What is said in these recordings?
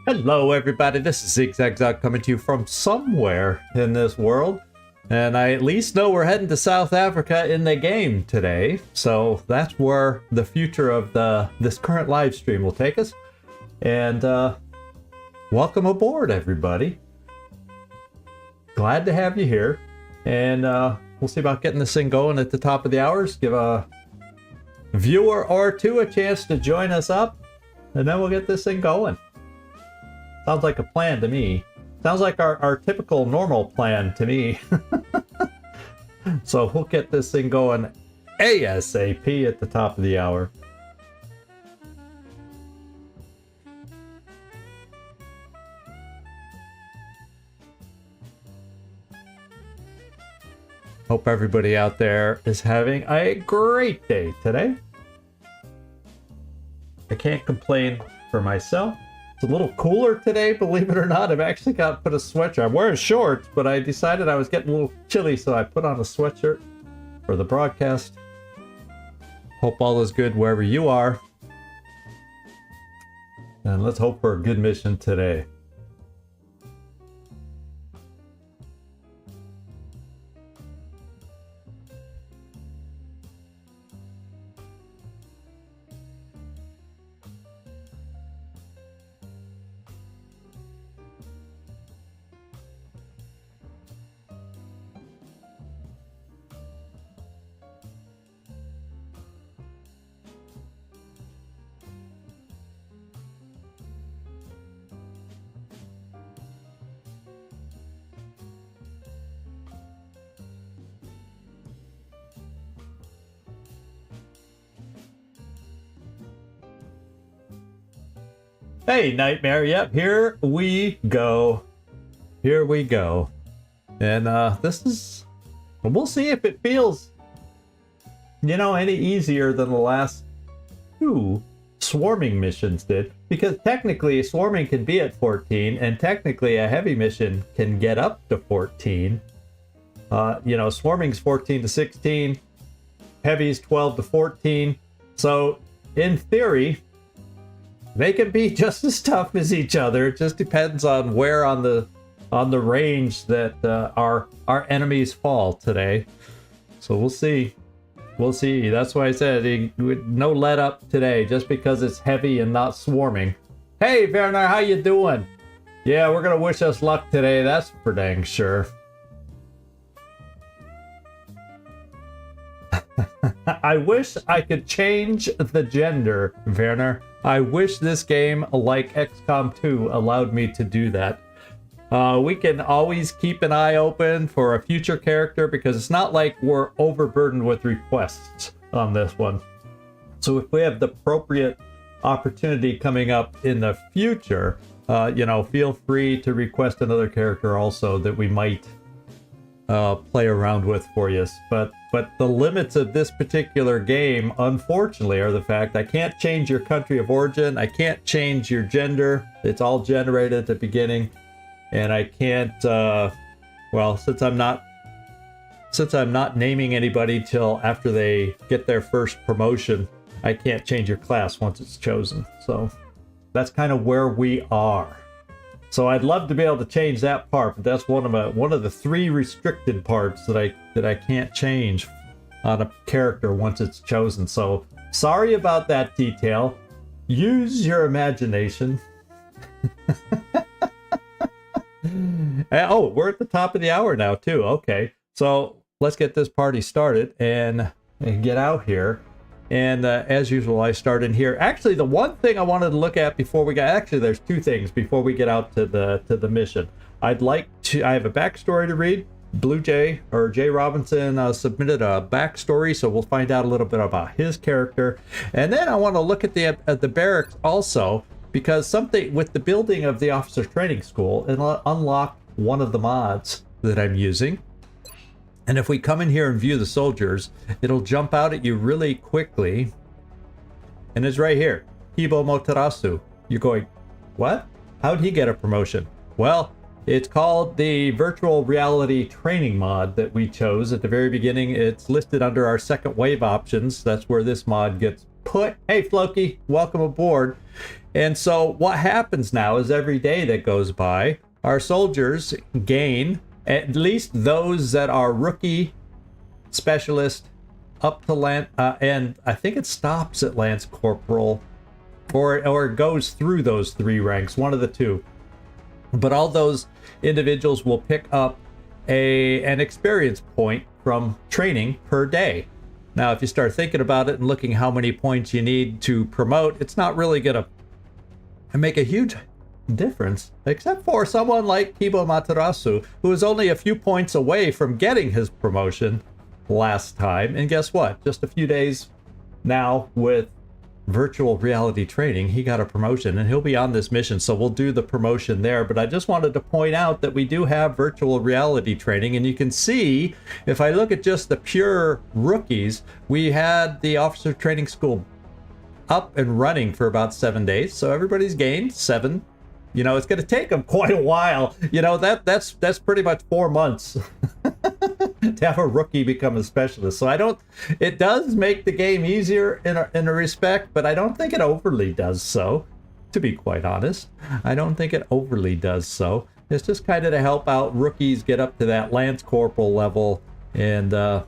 Hello everybody, this is Zigzag coming to you from somewhere in this world. And I at least know we're heading to South Africa in the game today. So that's where the future of this current live stream will take us. And welcome aboard everybody. Glad to have you here. And we'll see about getting this thing going at the top of the hours. Give a viewer or two a chance to join us up. And then we'll get this thing going. Sounds like a plan to me. Sounds like our typical normal plan to me. So we'll get this thing going ASAP at the top of the hour. Hope everybody out there is having a great day today. I can't complain for myself. It's a little cooler today, believe it or not. I've actually got to put a sweatshirt. I'm wearing shorts, but I decided I was getting a little chilly, so I put on a sweatshirt for the broadcast. Hope all is good wherever you are. And let's hope for a good mission today. Hey, Nightmare. Yep, here we go. Here we go. And this is... we'll see if it feels, you know, any easier than the last two swarming missions did. Because technically, swarming can be at 14, and technically a heavy mission can get up to 14. You know, swarming's 14 to 16, heavy's 12 to 14. So, in theory... they can be just as tough as each other. It just depends on where on the range that our enemies fall today. So we'll see. We'll see. That's why I said no let up today, just because it's heavy and not swarming. Hey Werner, how you doing? Yeah, we're gonna wish us luck today. That's for dang sure. I wish I could change the gender, Werner. I wish this game, like XCom 2, allowed me to do that. We can always keep an eye open for a future character, because it's not like we're overburdened with requests on this one. So if we have the appropriate opportunity coming up in the future, you know, feel free to request another character also that we might play around with for you. But the limits of this particular game, unfortunately, are the fact I can't change your country of origin. I can't change your gender. It's all generated at the beginning. And I can't, well, since I'm not naming anybody till after they get their first promotion, I can't change your class once it's chosen. So that's kind of where we are. So I'd love to be able to change that part, but that's one of the three restricted parts that I can't change on a character once it's chosen. So sorry about that detail. Use your imagination. Oh, we're at the top of the hour now too. Okay, so let's get this party started and get out here. And as usual, I start in here. Actually, the one thing I wanted to look at before we got... actually, there's two things before we get out to the mission. I have a backstory to read. Blue Jay, or Jay Robinson, submitted a backstory, so we'll find out a little bit about his character. And then I want to look at the barracks also, because something with the building of the officer's training school, it'll unlock one of the mods that I'm using. And if we come in here and view the soldiers, it'll jump out at you really quickly. And it's right here. Hibo Motarasu. You're going, what? How'd he get a promotion? Well, it's called the virtual reality training mod that we chose at the very beginning. It's listed under our second wave options. That's where this mod gets put. Hey, Floki, welcome aboard. And so what happens now is every day that goes by, our soldiers gain, at least those that are rookie, specialist, up to Lance, and I think it stops at Lance Corporal, or it goes through those 3 ranks, one of the 2. But all those individuals will pick up an experience point from training per day. Now, if you start thinking about it and looking how many points you need to promote, it's not really going to make a huge difference, except for someone like Kibo Matarasu, who was only a few points away from getting his promotion last time. And guess what? Just a few days now with virtual reality training, he got a promotion, and he'll be on this mission, so we'll do the promotion there. But I just wanted to point out that we do have virtual reality training, and you can see, if I look at just the pure rookies, we had the officer training school up and running for about 7 days, so everybody's gained 7. You know, it's going to take them quite a while. You know, that's pretty much 4 months to have a rookie become a specialist. So it does make the game easier in a respect, but I don't think it overly does so, to be quite honest. I don't think it overly does so. It's just kind of to help out rookies get up to that Lance Corporal level, and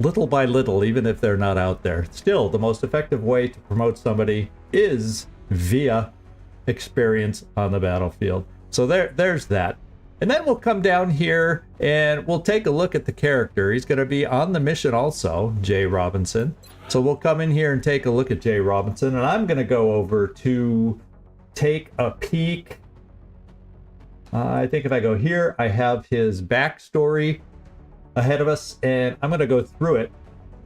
little by little, even if they're not out there. Still, the most effective way to promote somebody is via experience on the battlefield. So there's that. And then we'll come down here and we'll take a look at the character. He's going to be on the mission also, Jay Robinson. So we'll come in here and take a look at Jay Robinson, and I'm going to go over to take a peek. I think if I go here, I have his backstory ahead of us, and I'm going to go through it.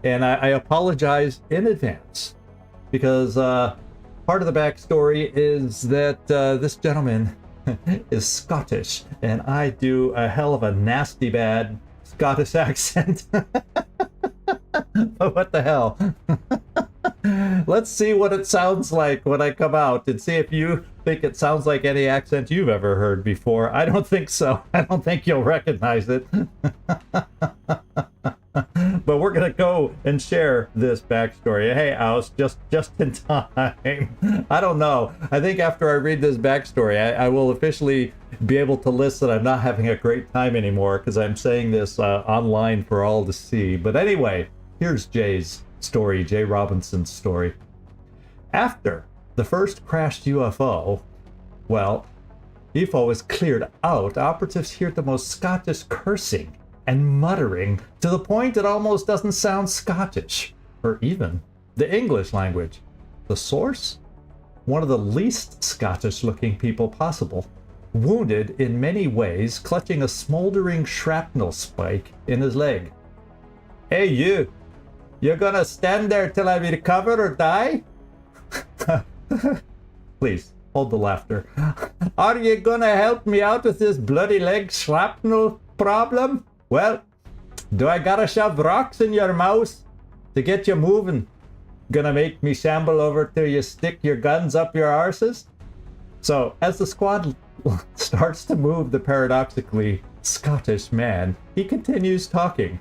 And I apologize in advance, because part of the backstory is that this gentleman is Scottish, and I do a hell of a nasty bad Scottish accent. But what the hell? Let's see what it sounds like when I come out, and see if you think it sounds like any accent you've ever heard before. I don't think so. I don't think you'll recognize it. But we're gonna go and share this backstory. Hey, Aus, just in time. I don't know. I think after I read this backstory, I will officially be able to list that I'm not having a great time anymore, because I'm saying this online for all to see. But anyway, here's Jay's story, Jay Robinson's story. After the first crashed UFO, well, UFO is cleared out, operatives hear the most Scottish cursing and muttering to the point it almost doesn't sound Scottish, or even the English language. The source? One of the least Scottish-looking people possible, wounded in many ways, clutching a smoldering shrapnel spike in his leg. Hey, you! You're gonna stand there till I recover or die? Please, hold the laughter. Are you gonna help me out with this bloody leg shrapnel problem? Well, do I gotta shove rocks in your mouth to get you moving? Gonna make me shamble over till you stick your guns up your arses? So, as the squad starts to move the paradoxically Scottish man, he continues talking.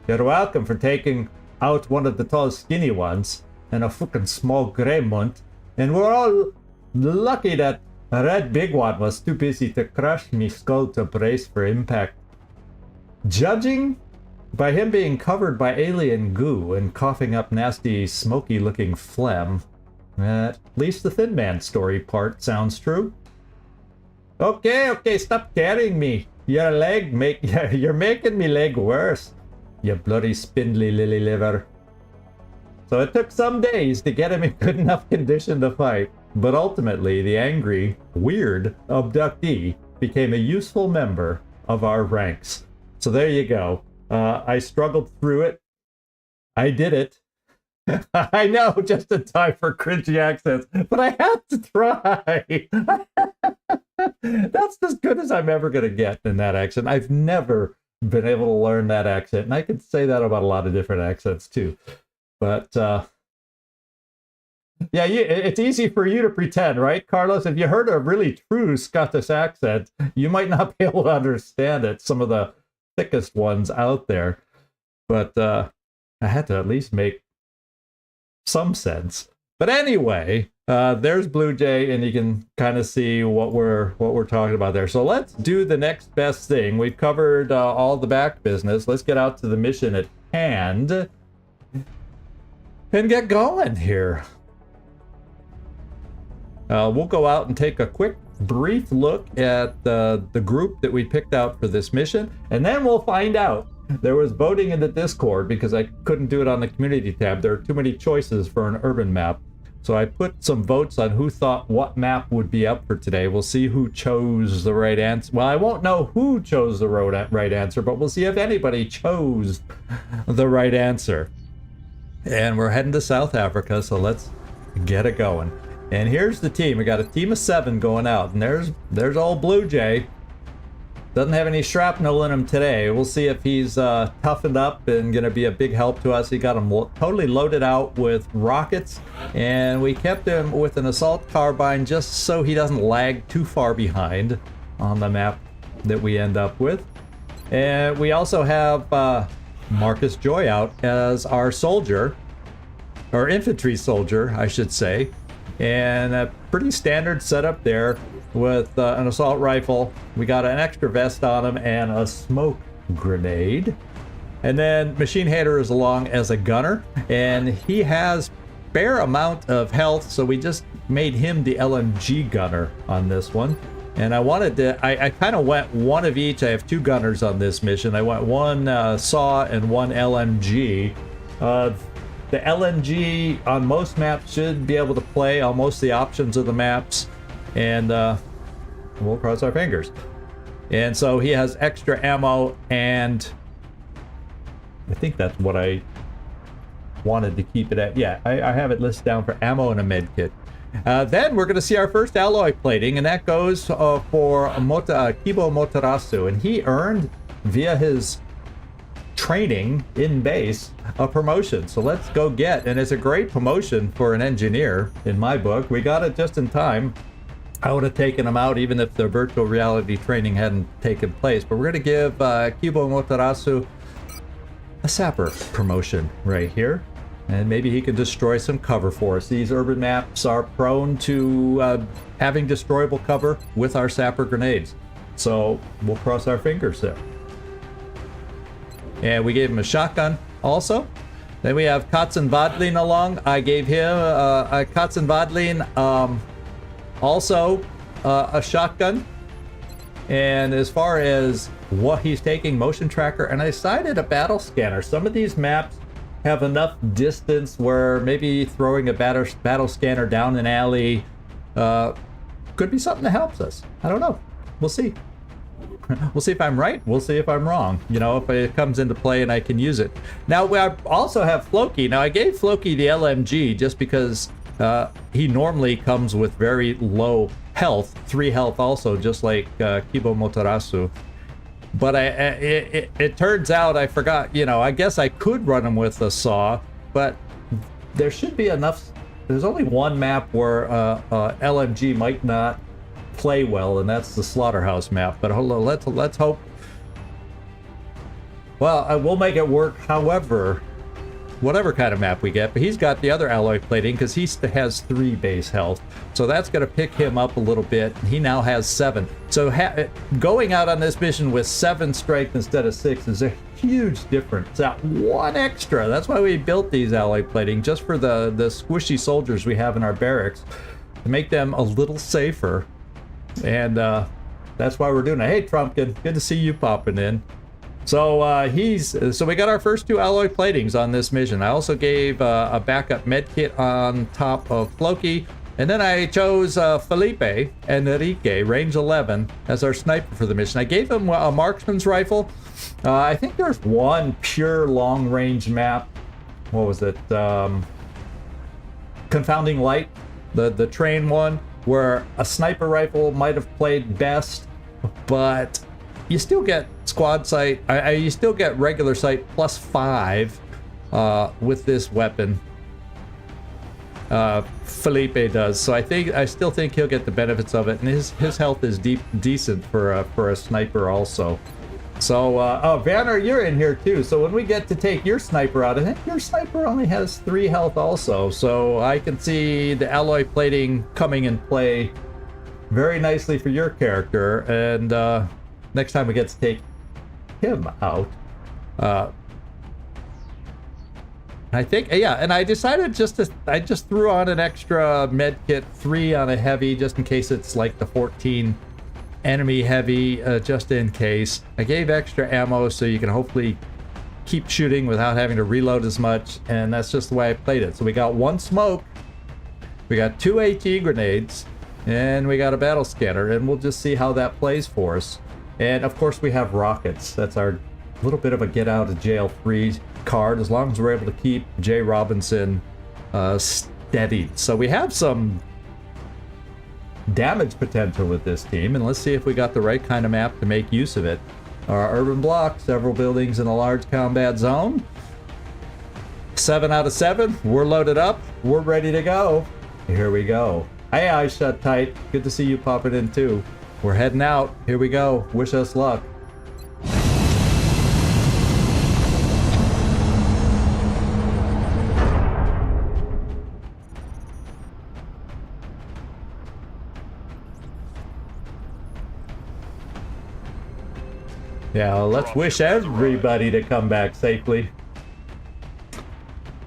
You're welcome for taking out one of the tall skinny ones and a fucking small grey munt, and we're all lucky that a red big one was too busy to crush me skull to brace for impact. Judging by him being covered by alien goo and coughing up nasty, smoky-looking phlegm, at least the Thin Man story part sounds true. Okay, stop carrying me. Your leg you're making me leg worse, you bloody spindly lily liver. So it took some days to get him in good enough condition to fight, but ultimately the angry, weird abductee became a useful member of our ranks. So there you go. I struggled through it. I did it. I know, just in time for cringy accents, but I had to try. That's as good as I'm ever going to get in that accent. I've never been able to learn that accent, and I could say that about a lot of different accents too. But yeah, it's easy for you to pretend, right, Carlos? If you heard a really true Scottish accent, you might not be able to understand it, some of the thickest ones out there. But I had to at least make some sense But anyway, there's Blue Jay, and you can kind of see what we're talking about there. So let's do the next best thing. We've covered all the back business. Let's get out to the mission at hand and get going here. We'll go out and take a quick, brief look at the group that we picked out for this mission, and then we'll find out. There was voting in the Discord because I couldn't do it on the community tab. There are too many choices for an urban map. So I put some votes on who thought what map would be up for today. We'll see who chose the right answer. Well, I won't know who chose the right answer, but we'll see if anybody chose the right answer. And we're heading to South Africa, so let's get it going. And here's the team. We got a team of 7 going out, and there's old Blue Jay. Doesn't have any shrapnel in him today. We'll see if he's toughened up and going to be a big help to us. He got him totally loaded out with rockets, and we kept him with an assault carbine just so he doesn't lag too far behind on the map that we end up with. And we also have Marcus Joy out as our soldier, or infantry soldier, I should say. And a pretty standard setup there with an assault rifle. We got an extra vest on him and a smoke grenade. And then Machine Hater is along as a gunner, and he has fair amount of health, so we just made him the LMG gunner on this one. And I wanted to, I kind of went one of each. I have 2 gunners on this mission. I went one SAW and one LMG. The LMG on most maps should be able to play on most of the options of the maps, and we'll cross our fingers. And so he has extra ammo, and I think that's what I wanted to keep it at. Yeah, I have it listed down for ammo and a med kit. Then we're going to see our first alloy plating, and that goes for Kibo Motarasu, and he earned via his training in base a promotion. So let's go get, and it's a great promotion for an engineer in my book. We got it just in time. I would have taken him out even if the virtual reality training hadn't taken place, but we're going to give Kibo Motarasu a sapper promotion right here, and maybe he can destroy some cover for us. These urban maps are prone to having destroyable cover with our sapper grenades, so we'll cross our fingers there. And we gave him a shotgun also. Then we have Katzen Vadlin along. I gave him a Katzen Vadlin also a shotgun. And as far as what he's taking, motion tracker, and I decided a battle scanner. Some of these maps have enough distance where maybe throwing a battle scanner down an alley could be something that helps us. I don't know. We'll see. We'll see if I'm right. We'll see if I'm wrong. You know, if it comes into play and I can use it. Now, we also have Floki. Now, I gave Floki the LMG just because he normally comes with very low health, 3 health also, just like Kibo Motarasu. But it turns out I forgot, you know, I guess I could run him with a SAW, but there should be enough. There's only one map where LMG might not play well, and that's the Slaughterhouse map. But hold on, let's hope. Well, I will make it work however, whatever kind of map we get. But he's got the other alloy plating because he has 3 base health, so that's going to pick him up a little bit. He now has 7, so going out on this mission with 7 strength instead of 6 is a huge difference. It's that 1 extra. That's why we built these alloy plating, just for the squishy soldiers we have in our barracks, to make them a little safer. And that's why we're doing it. Hey, Trumpkin, good to see you popping in. So so we got our first 2 alloy platings on this mission. I also gave a backup med kit on top of Floki, and then I chose Felipe Enrique, range 11, as our sniper for the mission. I gave him a marksman's rifle. I think there's one pure long range map. What was it? Confounding Light, the train one, where a sniper rifle might have played best, but you still get squad sight. You still get regular sight plus 5 with this weapon. Felipe does, so I still think he'll get the benefits of it, and his health is decent for a sniper also. So, oh, Vanner, you're in here too. So when we get to take your sniper out, I think your sniper only has 3 health also. So I can see the alloy plating coming in play very nicely for your character. And next time we get to take him out, I think, yeah, and I decided I just threw on an extra med kit, 3 on a heavy, just in case it's like the 14 enemy heavy, just in case. I gave extra ammo so you can hopefully keep shooting without having to reload as much, and that's just the way I played it. So we got 1 smoke, we got 2 HE grenades, and we got a battle scanner, and we'll just see how that plays for us. And of course we have rockets. That's our little bit of a get out of jail free card, as long as we're able to keep Jay Robinson steadied. So we have some damage potential with this team, and let's see if we got the right kind of map to make use of it. Our urban block, several buildings in a large combat zone. 7 out of 7, we're loaded up, we're ready to go. Here we go. Hey, eyes shut tight, good to see you popping in too. We're heading out, here we go, wish us luck. Yeah, let's wish everybody to come back safely.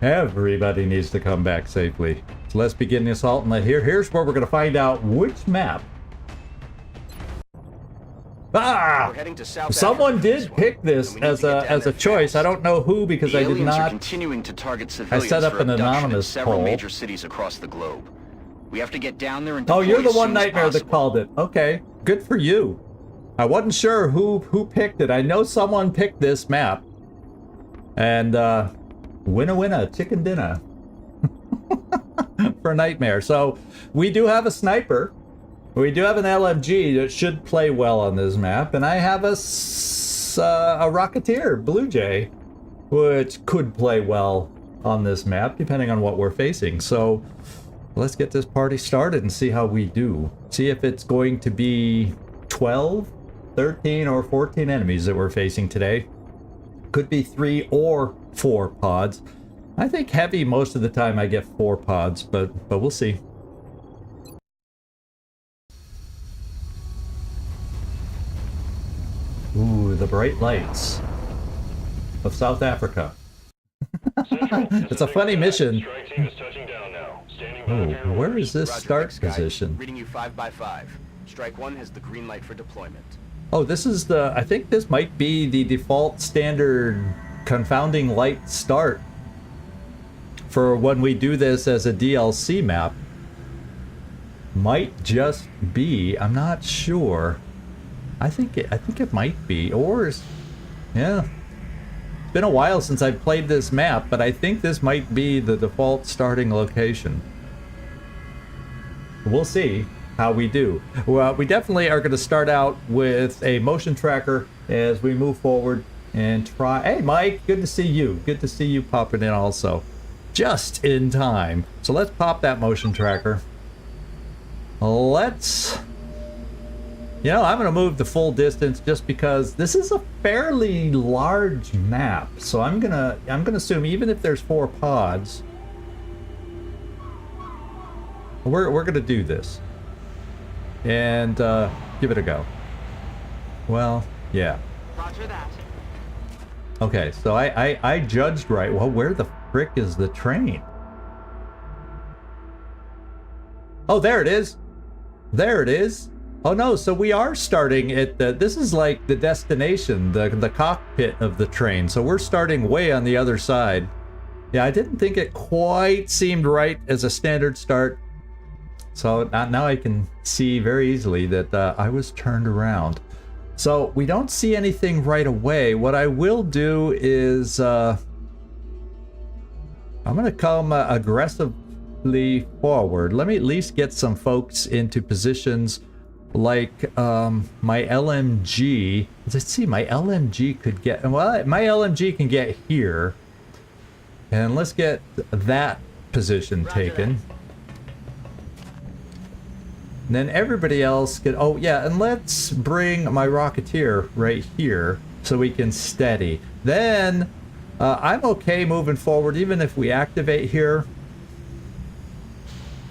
Everybody needs to come back safely. So let's begin the assault, and here's where we're going to find out which map. Ah! Someone did pick this as a choice. I don't know who, because I did not. I set up an anonymous poll. Major cities across the globe. We have to get down there and oh, you're the one nightmare that called it. Okay, good for you. I wasn't sure who picked it. I know someone picked this map. And winna, chicken dinner. For Nightmare. So we do have a sniper. We do have an LMG that should play well on this map. And I have a Rocketeer, Blue Jay, which could play well on this map, depending on what we're facing. So let's get this party started and see how we do. See if it's going to be 12, 13 or 14 enemies that we're facing today. Could be 3 or 4 pods. I think heavy most of the time I get 4 pods, but we'll see. Ooh, the bright lights of South Africa. It's a funny mission. Oh, where is this start position? Reading you 5x5. Strike 1 has the green light for deployment. Oh, this is the, I think this might be the default standard confounding light start for when we do this as a DLC map. Might just be, I'm not sure. I think it might be, or yeah. It's been a while since I've played this map, but I think this might be the default starting location. We'll see how we do. Well, we definitely are going to start out with a motion tracker as we move forward and try. Hey, Mike, good to see you. Good to see you popping in also. Just in time. So let's pop that motion tracker. Let's... You know, I'm going to move the full distance just because this is a fairly large map. So I'm gonna assume even if there's 4 pods, we're gonna do this. And give it a go. Well, yeah. Roger that. Okay, so I judged right. Well, where the frick is the train? Oh, there it is. There it is. Oh no, so we are starting at the, this is like the destination, the cockpit of the train. So we're starting way on the other side. Yeah, I didn't think it quite seemed right as a standard start. So now I can see very easily that I was turned around. So we don't see anything right away. What I will do is I'm gonna come aggressively forward. Let me at least get some folks into positions like my LMG. Let's see, my LMG could get, well, my LMG can get here. And let's get that position taken. And then everybody else could, oh yeah, and let's bring my Rocketeer right here. so we can steady. Then I'm okay moving forward, even if we activate here.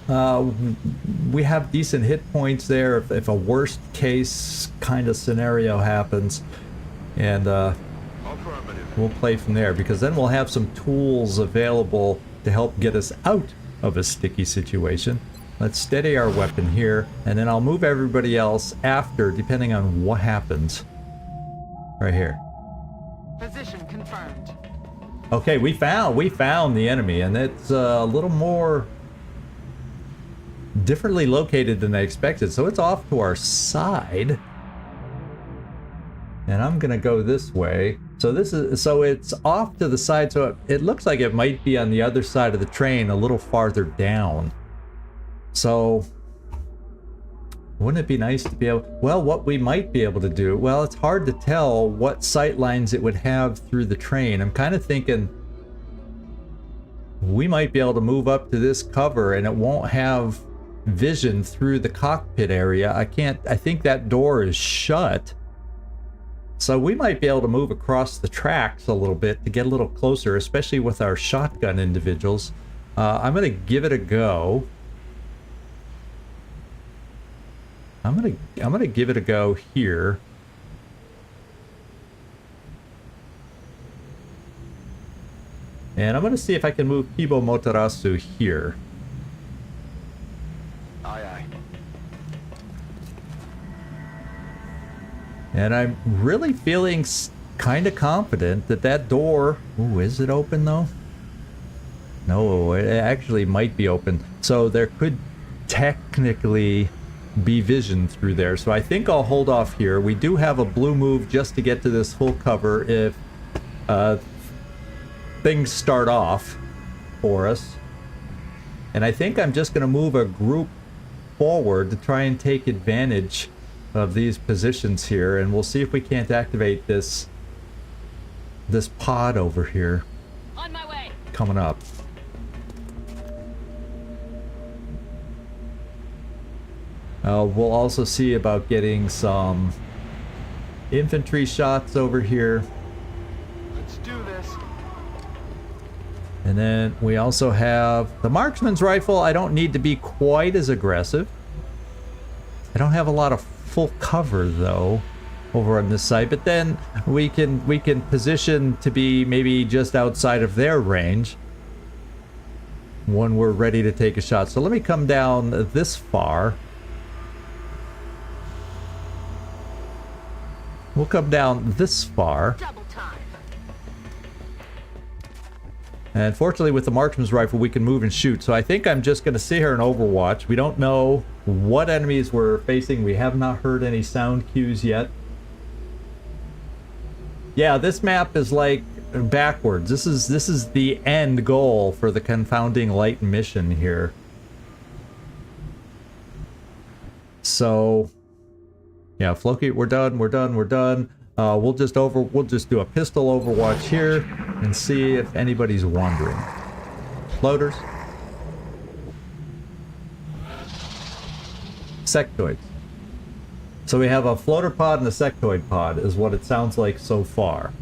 We have decent hit points there if a worst case kind of scenario happens, and we'll play from there, because then we'll have some tools available to help get us out of a sticky situation. Let's steady our weapon here, and then I'll move everybody else after, depending on what happens. Right here. Position confirmed. Okay, we found the enemy, and it's a little more differently located than I expected, so it's off to our side. And I'm gonna go this way. So it's off to the side, so it looks like it might be on the other side of the train, a little farther down. So wouldn't it be nice to be able, well, what we might be able to do, well, it's hard to tell what sight lines it would have through the train. I'm kind of thinking we might be able to move up to this cover and it won't have vision through the cockpit area. I think that door is shut. So we might be able to move across the tracks a little bit to get a little closer, especially with our shotgun individuals. I'm gonna give it a go. I'm gonna give it a go here. And I'm gonna see if I can move Kibo Motarasu here. Aye, aye. And I'm really feeling kind of confident that that door... Ooh, is it open though? No, it actually might be open. So there could technically be vision through there. So I think I'll hold off here. We do have a blue move just to get to this full cover if things start off for us. And I think I'm just going to move a group forward to try and take advantage of these positions here, and we'll see if we can't activate this pod over here. On my way. Coming up. We'll also see about getting some infantry shots over here. Let's do this. And then we also have the marksman's rifle. I don't need to be quite as aggressive. I don't have a lot of full cover though over on this side, but then we can position to be maybe just outside of their range when we're ready to take a shot. So let me come down this far. We'll come down this far. Double time. And fortunately with the marksman's rifle we can move and shoot. So I think I'm just going to sit here and overwatch. We don't know what enemies we're facing. We have not heard any sound cues yet. Yeah, this map is like backwards. This is the end goal for the Confounding Light mission here. So yeah, Floki, we're done. We'll just do a pistol overwatch here and see if anybody's wandering. Floaters. Sectoids. So we have a floater pod and a sectoid pod is what it sounds like so far.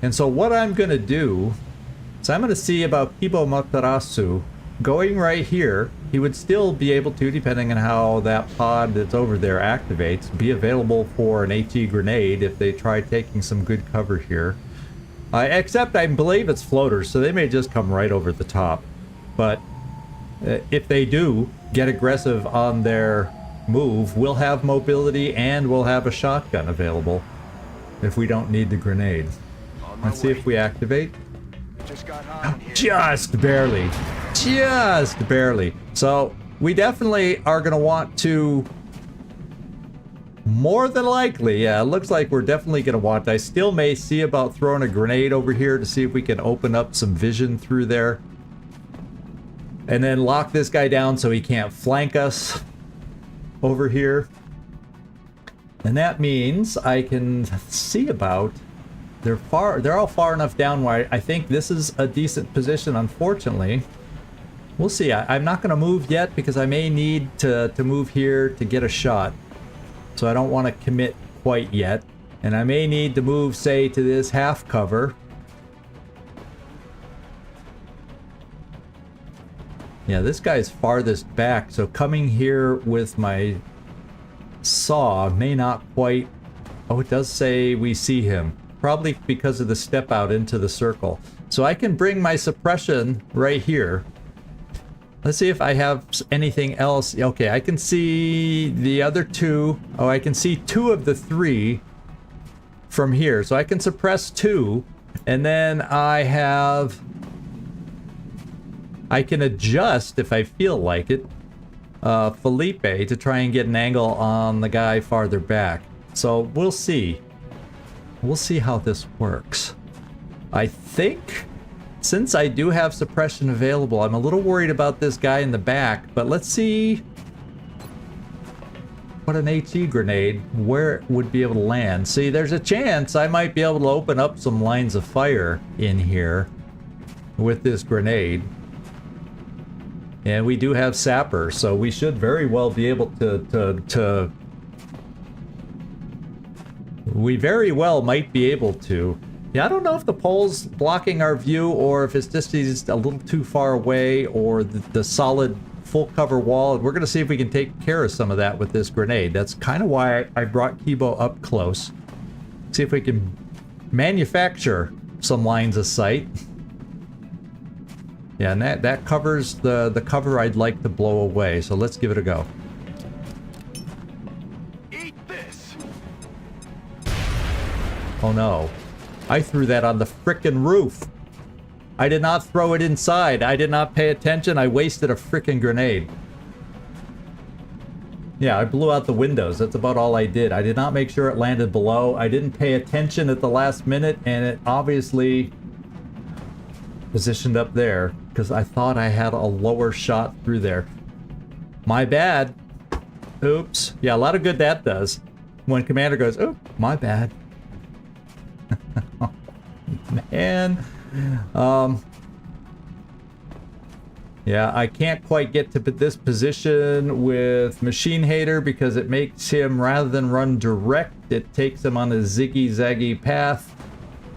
And so what I'm going to do is I'm going to see about Kibo Matarasu going right here. He would still be able to, depending on how that pod that's over there activates, be available for an HE grenade if they try taking some good cover here. Except I believe it's floaters, so they may just come right over the top. But if they do get aggressive on their move, we'll have mobility and we'll have a shotgun available if we don't need the grenade. Let's see if we activate. Just got hot in here. Just barely. Just barely. So we definitely are going to want to, more than likely, yeah, it looks like we're definitely going to want, I still may see about throwing a grenade over here to see if we can open up some vision through there. And then lock this guy down so he can't flank us over here. And that means I can see about, they're all far enough down where I think this is a decent position, unfortunately. We'll see. I'm not going to move yet because I may need to move here to get a shot. So I don't want to commit quite yet. And I may need to move, say, to this half cover. Yeah, this guy's farthest back, so coming here with my saw may not quite... Oh, it does say we see him. Probably because of the step out into the circle. So I can bring my suppression right here. Let's see if I have anything else. Okay, I can see the other two. Oh, I can see 2 of the 3 from here. So I can suppress 2. And then I can adjust, if I feel like it, Felipe to try and get an angle on the guy farther back. So we'll see. We'll see how this works. I think, since I do have suppression available, I'm a little worried about this guy in the back, but let's see what an HE grenade, where it would be able to land. See, there's a chance I might be able to open up some lines of fire in here with this grenade. And we do have sapper, so we should very well be able to we very well might be able to. Yeah, I don't know if the pole's blocking our view or if it's just he's a little too far away or the solid full cover wall. We're going to see if we can take care of some of that with this grenade. That's kind of why I brought Kibo up close. See if we can manufacture some lines of sight. Yeah, and that covers the cover I'd like to blow away. So let's give it a go. Eat this. Oh no. I threw that on the frickin' roof. I did not throw it inside. I did not pay attention. I wasted a frickin' grenade. Yeah, I blew out the windows. That's about all I did. I did not make sure it landed below. I didn't pay attention at the last minute, and it obviously positioned up there because I thought I had a lower shot through there. My bad. Oops. Yeah, a lot of good that does. When Commander goes, oh, my bad. Man. Yeah, I can't quite get to this position with Machine Hater because it makes him, rather than run direct, it takes him on a ziggy-zaggy path.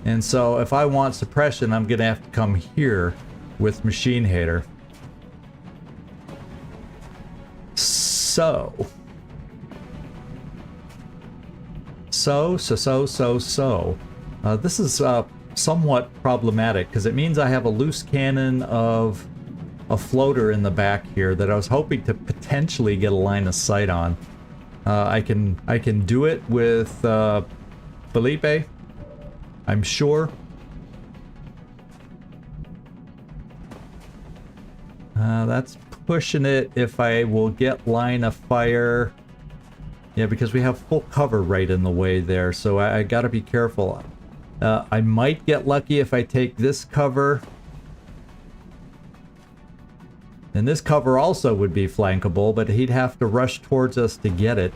And so if I want suppression, I'm going to have to come here with Machine Hater. So. This is somewhat problematic because it means I have a loose cannon of a floater in the back here that I was hoping to potentially get a line of sight on. I can do it with Felipe, I'm sure. That's pushing it if I will get line of fire. Yeah, because we have full cover right in the way there, so I gotta be careful. I might get lucky if I take this cover. And this cover also would be flankable, but he'd have to rush towards us to get it.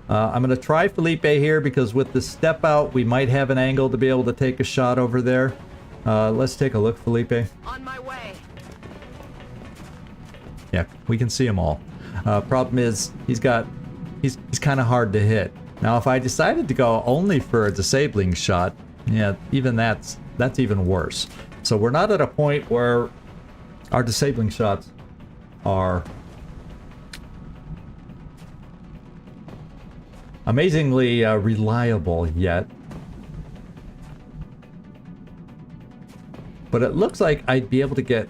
I'm going to try Felipe here because with the step out, we might have an angle to be able to take a shot over there. Let's take a look, Felipe. On my way. Yeah, we can see them all. Problem is, he's kind of hard to hit. Now, if I decided to go only for a disabling shot, yeah, even that's even worse. So we're not at a point where our disabling shots are amazingly reliable yet. But it looks like I'd be able to get...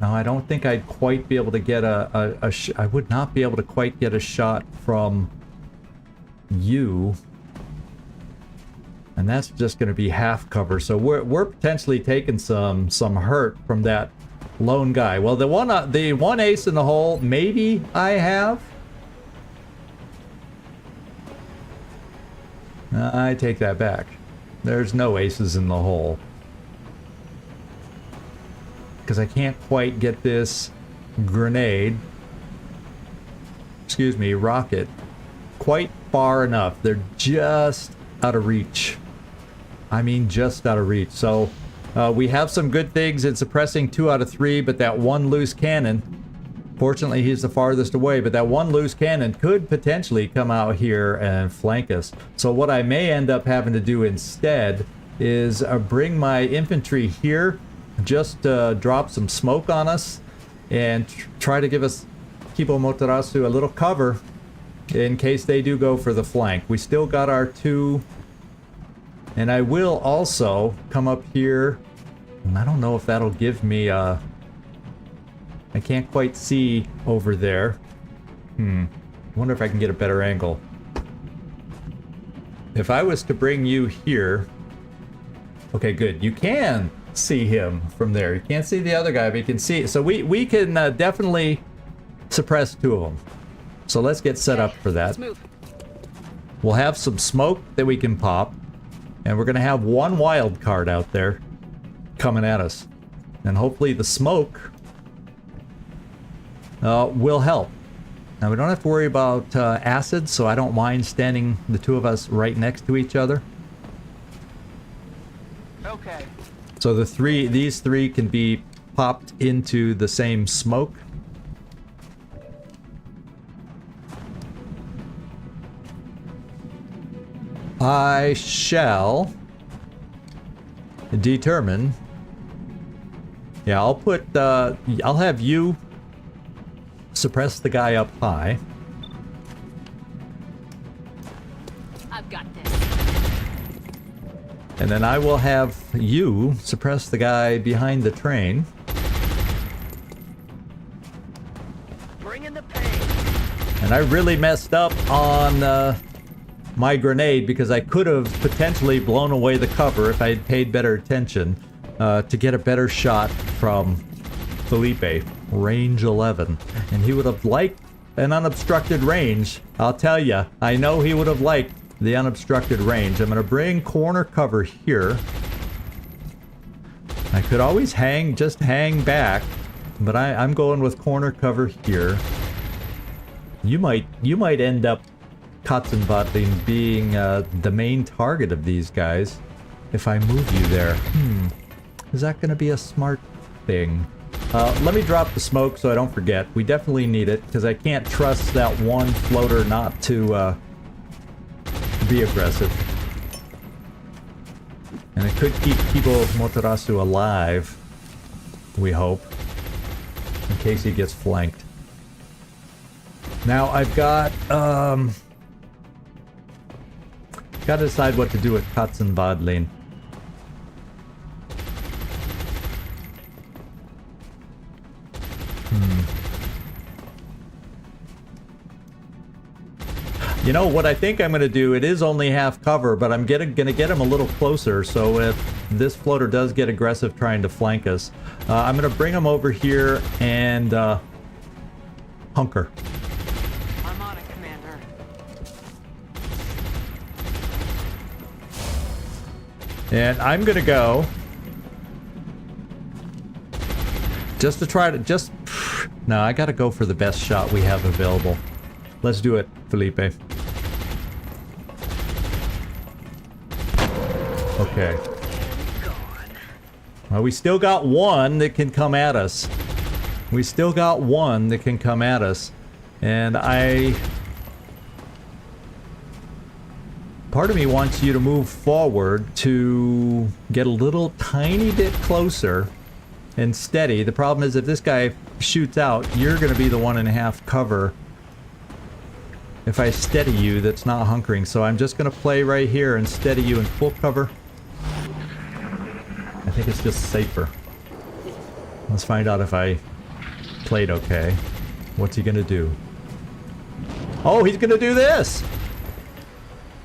No, I don't think I'd quite be able to get I would not be able to quite get a shot from you. And that's just going to be half cover. So we're potentially taking some hurt from that lone guy. Well, the one ace in the hole, maybe I have. I take that back. There's no aces in the hole. Because I can't quite get this grenade, excuse me, rocket, quite far enough. They're just out of reach. I mean, just out of reach. So we have some good things in suppressing 2 out of 3, but that one loose cannon Fortunately, he's the farthest away, but that one loose cannon could potentially come out here and flank us. So what I may end up having to do instead is bring my infantry here, just drop some smoke on us, and try to give us Kibo Motarasu a little cover in case they do go for the flank. We still got our 2, and I will also come up here, and I don't know if that'll give me I can't quite see over there. I wonder if I can get a better angle. If I was to bring you here... Okay, good. You can see him from there. You can't see the other guy, but you can see... So we can definitely suppress 2 of them. So let's get set up for that. Let's move. We'll have some smoke that we can pop. And we're going to have 1 wild card out there coming at us. And hopefully the smoke... will help. Now we don't have to worry about acid, so I don't mind standing the 2 of us right next to each other. Okay. So these three can be popped into the same smoke. I shall determine. Yeah, I'll have you suppress the guy up high. I've got this. And then I will have you suppress the guy behind the train. Bring in the pain. And I really messed up on my grenade because I could have potentially blown away the cover if I had paid better attention to get a better shot from Felipe. Range 11. And he would have liked an unobstructed range. I'll tell you, I know he would have liked the unobstructed range. I'm going to bring corner cover here. I could always just hang back, but I'm going with corner cover here. You might end up Katzenbotling being the main target of these guys if I move you there. Is that going to be a smart thing? Let me drop the smoke so I don't forget. We definitely need it, because I can't trust that one floater not to be aggressive. And it could keep Kibo Motarasu alive, we hope, in case he gets flanked. Now I've got to decide what to do with Katzenbadlin. You know what I think I'm going to do? It is only half cover, but I'm going to get him a little closer, so if this floater does get aggressive trying to flank us, I'm going to bring him over here and hunker. I'm on it, Commander. And I'm going to go just to try to no, I got to go for the best shot we have available. Let's do it, Felipe. Okay. Well, we still got 1 that can come at us. We still got 1 that can come at us. And part of me wants you to move forward to get a little tiny bit closer and steady. The problem is if this guy shoots out, you're going to be the 1.5 cover. If I steady you, that's not hunkering. So I'm just going to play right here and steady you in full cover. I think it's just safer. Let's find out if I played okay. What's he going to do? Oh, he's going to do this!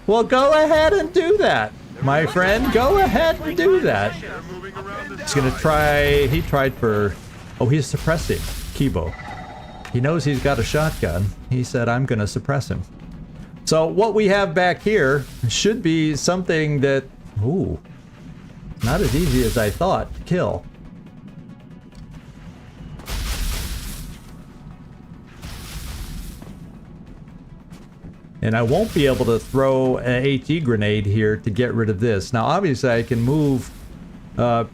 Well, go ahead and do that, my friend. Go ahead and do that. He's going to try... He tried for... Oh, he's suppressing Kibo. He knows he's got a shotgun. He said, I'm going to suppress him. So what we have back here should be something that... Ooh. Not as easy as I thought to kill. And I won't be able to throw an HE grenade here to get rid of this. Now, obviously, I can move Mr.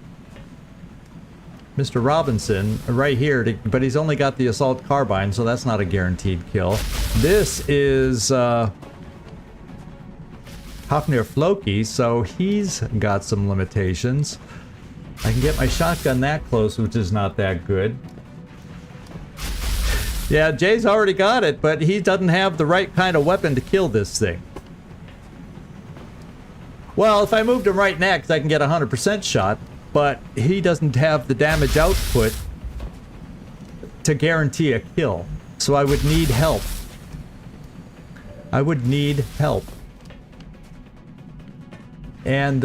Mr. Robinson right here, but he's only got the assault carbine, so that's not a guaranteed kill. This is Hafnir Floki, so he's got some limitations. I can get my shotgun that close, which is not that good. Yeah, Jay's already got it, but he doesn't have the right kind of weapon to kill this thing. Well, if I moved him right next, I can get a 100% shot, but he doesn't have the damage output to guarantee a kill. So I would need help. I would need help. And,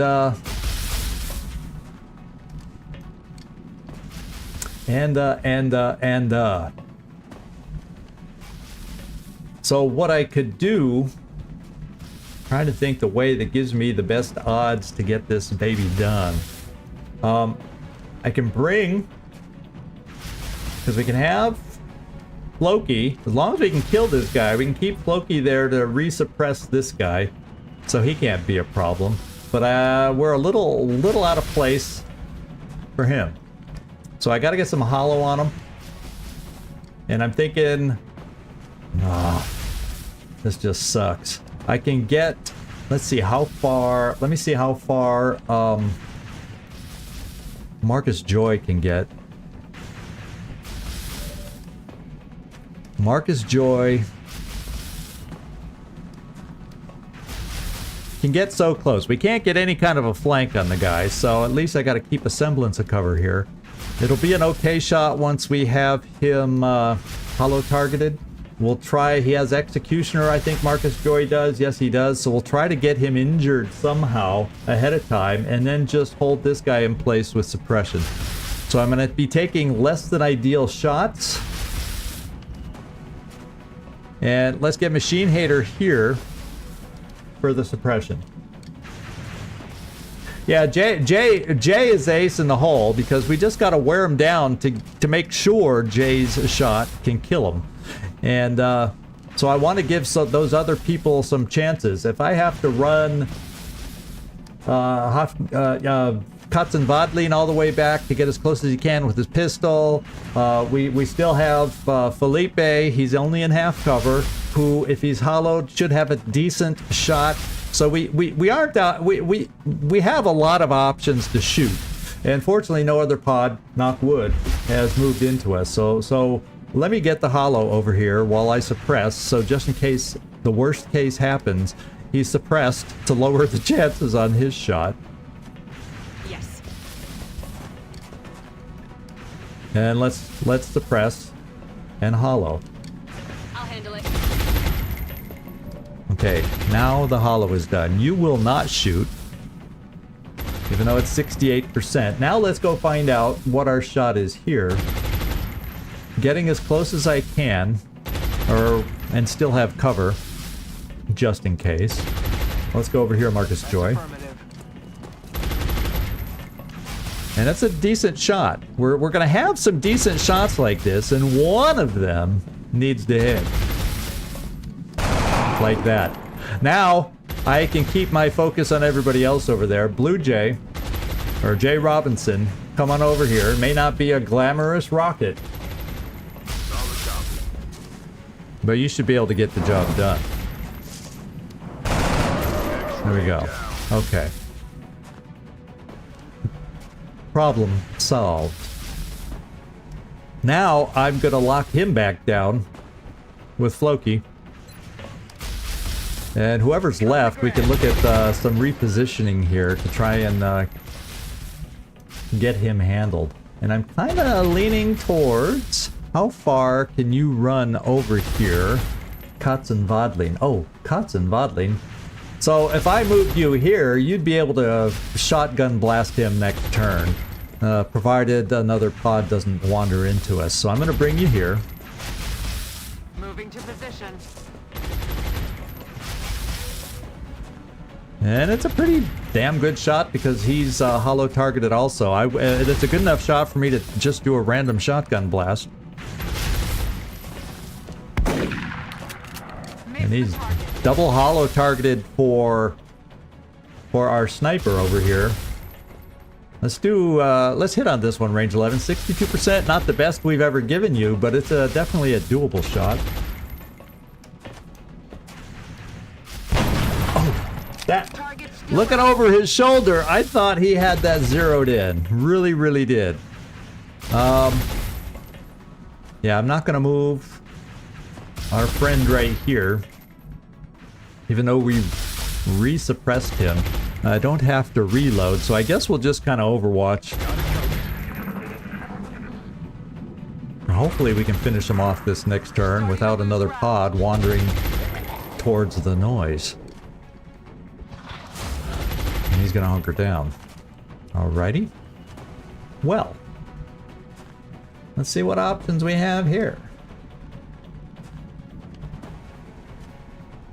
so what I could do, trying to think the way that gives me the best odds to get this baby done. I can bring, because we can have Floki, as long as we can kill this guy, we can keep Floki there to resuppress this guy, so he can't be a problem. But we're a little out of place for him. So I gotta get some hollow on him. And I'm thinking, this just sucks. I can get, let's see how far, let me see how far Marcus Joy can get. Marcus Joy can get so close. We can't get any kind of a flank on the guy, so at least I gotta keep a semblance of cover here. It'll be an okay shot once we have him hollow targeted. We'll try, he has Executioner, I think Marcus Joy does. Yes, he does. So we'll try to get him injured somehow ahead of time and then just hold this guy in place with suppression. So I'm going to be taking less than ideal shots. And let's get Machine Hater here for the suppression. Yeah, Jay is ace in the hole because we just got to wear him down to make sure Jay's shot can kill him. And so I want to give those other people some chances. If I have to run Katzen Vodlin all the way back to get as close as he can with his pistol, we still have Felipe. He's only in half cover, who, if he's hollowed, should have a decent shot. So we aren't out. We have a lot of options to shoot. And fortunately, no other pod, knock wood, has moved into us. So let me get the hollow over here while I suppress, so just in case the worst case happens, he's suppressed to lower the chances on his shot. Yes. And let's suppress and hollow. I'll handle it. Okay, now the hollow is done. You will not shoot, even though it's 68%. Now let's go find out what our shot is here. Getting as close as I can, and still have cover, just in case. Let's go over here, Marcus Joy. And that's a decent shot. We're gonna have some decent shots like this, and one of them needs to hit. Like that. Now, I can keep my focus on everybody else over there. Blue Jay, or Jay Robinson, come on over here. It may not be a glamorous rocket, but you should be able to get the job done. There we go. Okay. Problem solved. Now I'm gonna lock him back down with Floki. And whoever's left, we can look at some repositioning here to try and get him handled. And I'm kind of leaning towards, how far can you run over here? Katzen Vodlin. Oh, Katzen Vodlin. So if I moved you here, you'd be able to shotgun blast him next turn, provided another pod doesn't wander into us. So I'm going to bring you here. Moving to position. And it's a pretty damn good shot because he's hollow targeted also. It's a good enough shot for me to just do a random shotgun blast. And he's double hollow targeted for our sniper over here. Let's do, let's hit on this one, range 11. 62%, not the best we've ever given you, but it's definitely a doable shot. Oh, that, looking over his shoulder, I thought he had that zeroed in. Really, really did. Yeah, I'm not gonna move our friend right here, even though we resuppressed him. I don't have to reload, so I guess we'll just kind of overwatch. Hopefully we can finish him off this next turn without another pod wandering towards the noise. And he's gonna hunker down. Alrighty. Well, let's see what options we have here.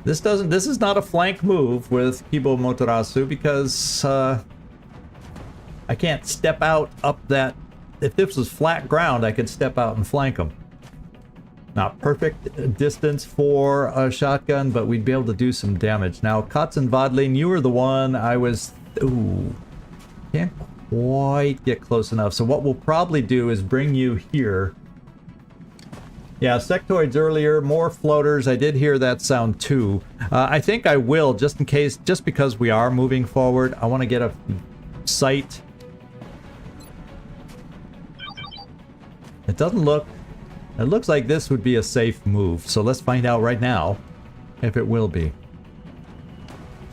This is not a flank move with Kibo Motarasu because I can't step out up that. If this was flat ground, I could step out and flank him. Not perfect distance for a shotgun, but we'd be able to do some damage. Now, Kotzen Vodlin, you were the one I was. Ooh, can't quite get close enough. So what we'll probably do is bring you here. Yeah, sectoids earlier, more floaters. I did hear that sound too. I think I will, just in case, just because we are moving forward. I want to get a sight. It doesn't look... It looks like this would be a safe move. So let's find out right now if it will be.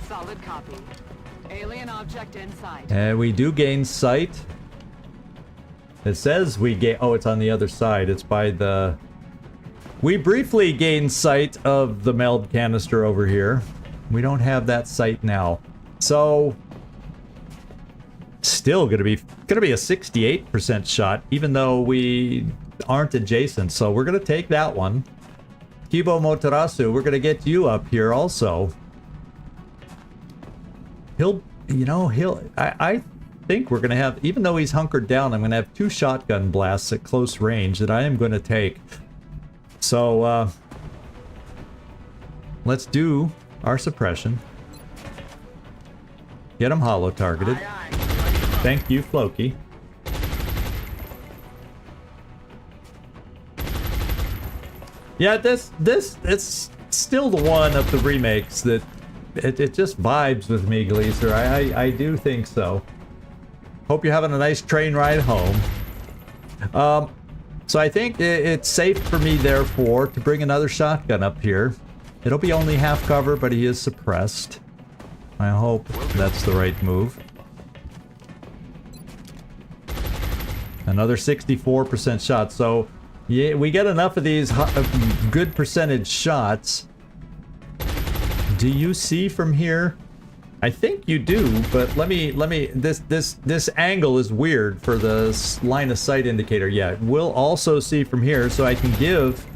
Solid copy. Alien object inside. And we do gain sight. It says we gain... Oh, it's on the other side. It's by the... We briefly gained sight of the meld canister over here. We don't have that sight now. So still gonna be a 68% shot, even though we aren't adjacent. So we're gonna take that one. Kibo Motarasu, we're gonna get you up here also. I think we're gonna have, even though he's hunkered down, I'm gonna have 2 shotgun blasts at close range that I am gonna take. So, let's do our suppression. Get him hollow targeted. Thank you, Floki. Yeah, this it's still the one of the remakes that it just vibes with me, Gleaser. I do think so. Hope you're having a nice train ride home. So I think it's safe for me, therefore, to bring another shotgun up here. It'll be only half cover, but he is suppressed. I hope that's the right move. Another 64% shot. So yeah, we get enough of these good percentage shots. Do you see from here? I think you do, but this angle is weird for the line of sight indicator. Yeah, we'll also see from here, so I can give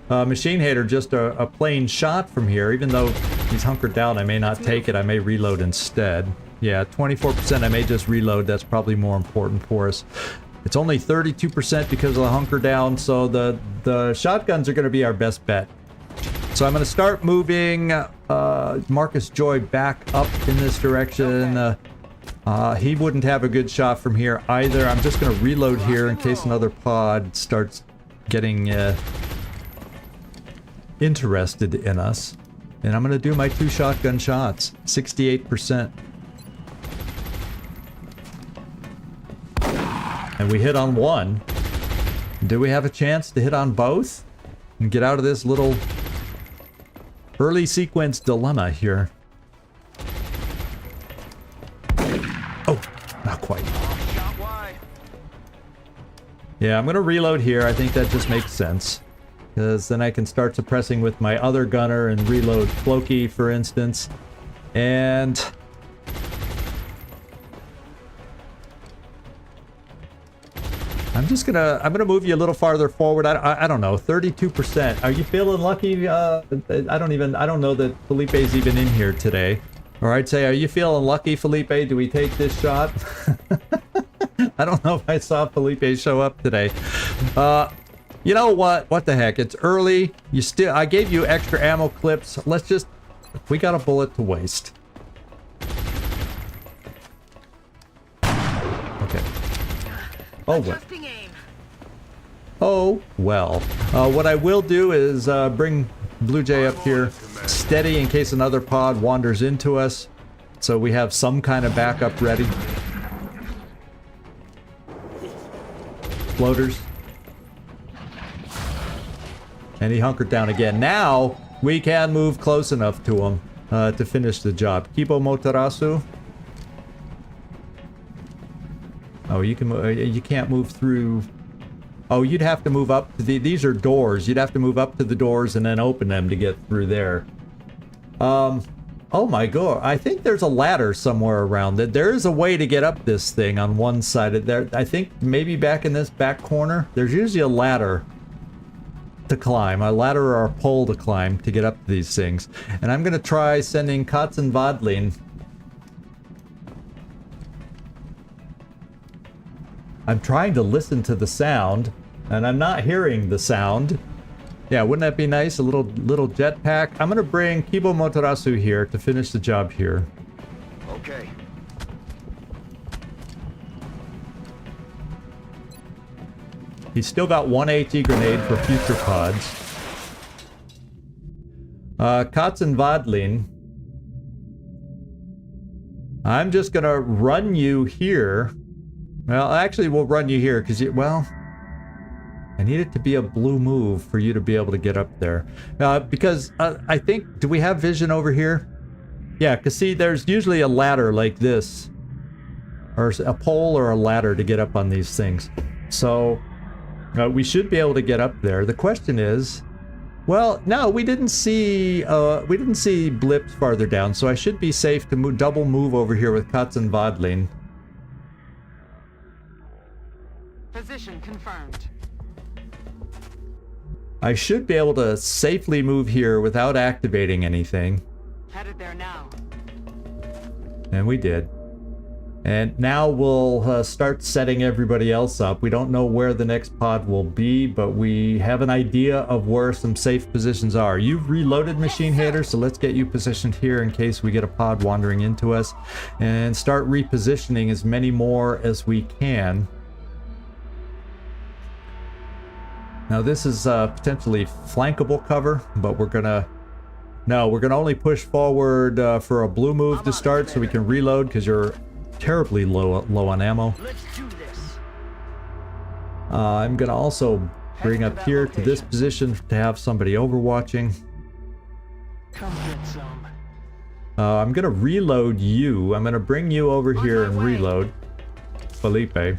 Machine Hater just a plain shot from here. Even though he's hunkered down, I may not take it. I may reload instead. Yeah, 24%, I may just reload. That's probably more important for us. It's only 32% because of the hunker down, so the shotguns are going to be our best bet. So I'm going to start moving Marcus Joy back up in this direction. He wouldn't have a good shot from here either. I'm just going to reload here in case another pod starts getting interested in us. And I'm going to do my 2 shotgun shots. 68%. And we hit on one. Do we have a chance to hit on both? And get out of this little... early sequence dilemma here. Oh, not quite. Yeah, I'm gonna reload here. I think that just makes sense. Because then I can start suppressing with my other gunner and reload Floki, for instance. And... I'm gonna move you a little farther forward. I don't know, 32%. Are you feeling lucky? I don't know that Felipe's even in here today. Or I'd say, are you feeling lucky, Felipe? Do we take this shot? I don't know if I saw Felipe show up today. You know what? What the heck? It's early. I gave you extra ammo clips. Let's just... We got a bullet to waste. Okay, Oh well. Oh well. What I will do is bring Blue Jay up here steady in case another pod wanders into us, so we have some kind of backup ready. Floaters. And he hunkered down again. Now we can move close enough to him to finish the job. Kibo Motarasu. Oh, you can. You can't move through. Oh, you'd have to move up to the. These are doors. You'd have to move up to the doors and then open them to get through there. Oh my god! I think there's a ladder somewhere around it. There is a way to get up this thing on one side of there. I think maybe back in this back corner. There's usually a ladder to climb, a ladder or a pole to climb to get up to these things. And I'm gonna try sending Katzen Vadlin. I'm trying to listen to the sound, and I'm not hearing the sound. Yeah, wouldn't that be nice? A little jetpack. I'm gonna bring Kibo Motarasu here to finish the job here. Okay. He's still got one AT grenade for future pods. Katzen Vadlin. I'm just gonna run you here. Well, actually, we'll run you here because well, I need it to be a blue move for you to be able to get up there. Because I think, do we have vision over here? Yeah, because see, there's usually a ladder like this, or a pole or a ladder to get up on these things. So we should be able to get up there. The question is, well, no, we didn't see blips farther down, so I should be safe to double move over here with Katzen Vadlin. Position confirmed. I should be able to safely move here without activating anything. Headed there now. And we did. And now we'll start setting everybody else up. We don't know where the next pod will be, but we have an idea of where some safe positions are. You've reloaded, Machine Hater, so let's get you positioned here in case we get a pod wandering into us. And start repositioning as many more as we can. Now this is potentially flankable cover, but we're gonna only push forward for a blue move to start so we can reload because you're terribly low on ammo. Let's do this. I'm gonna also bring up here to this position to have somebody overwatching. Come get some. I'm gonna reload you. I'm gonna bring you over here and reload, Felipe.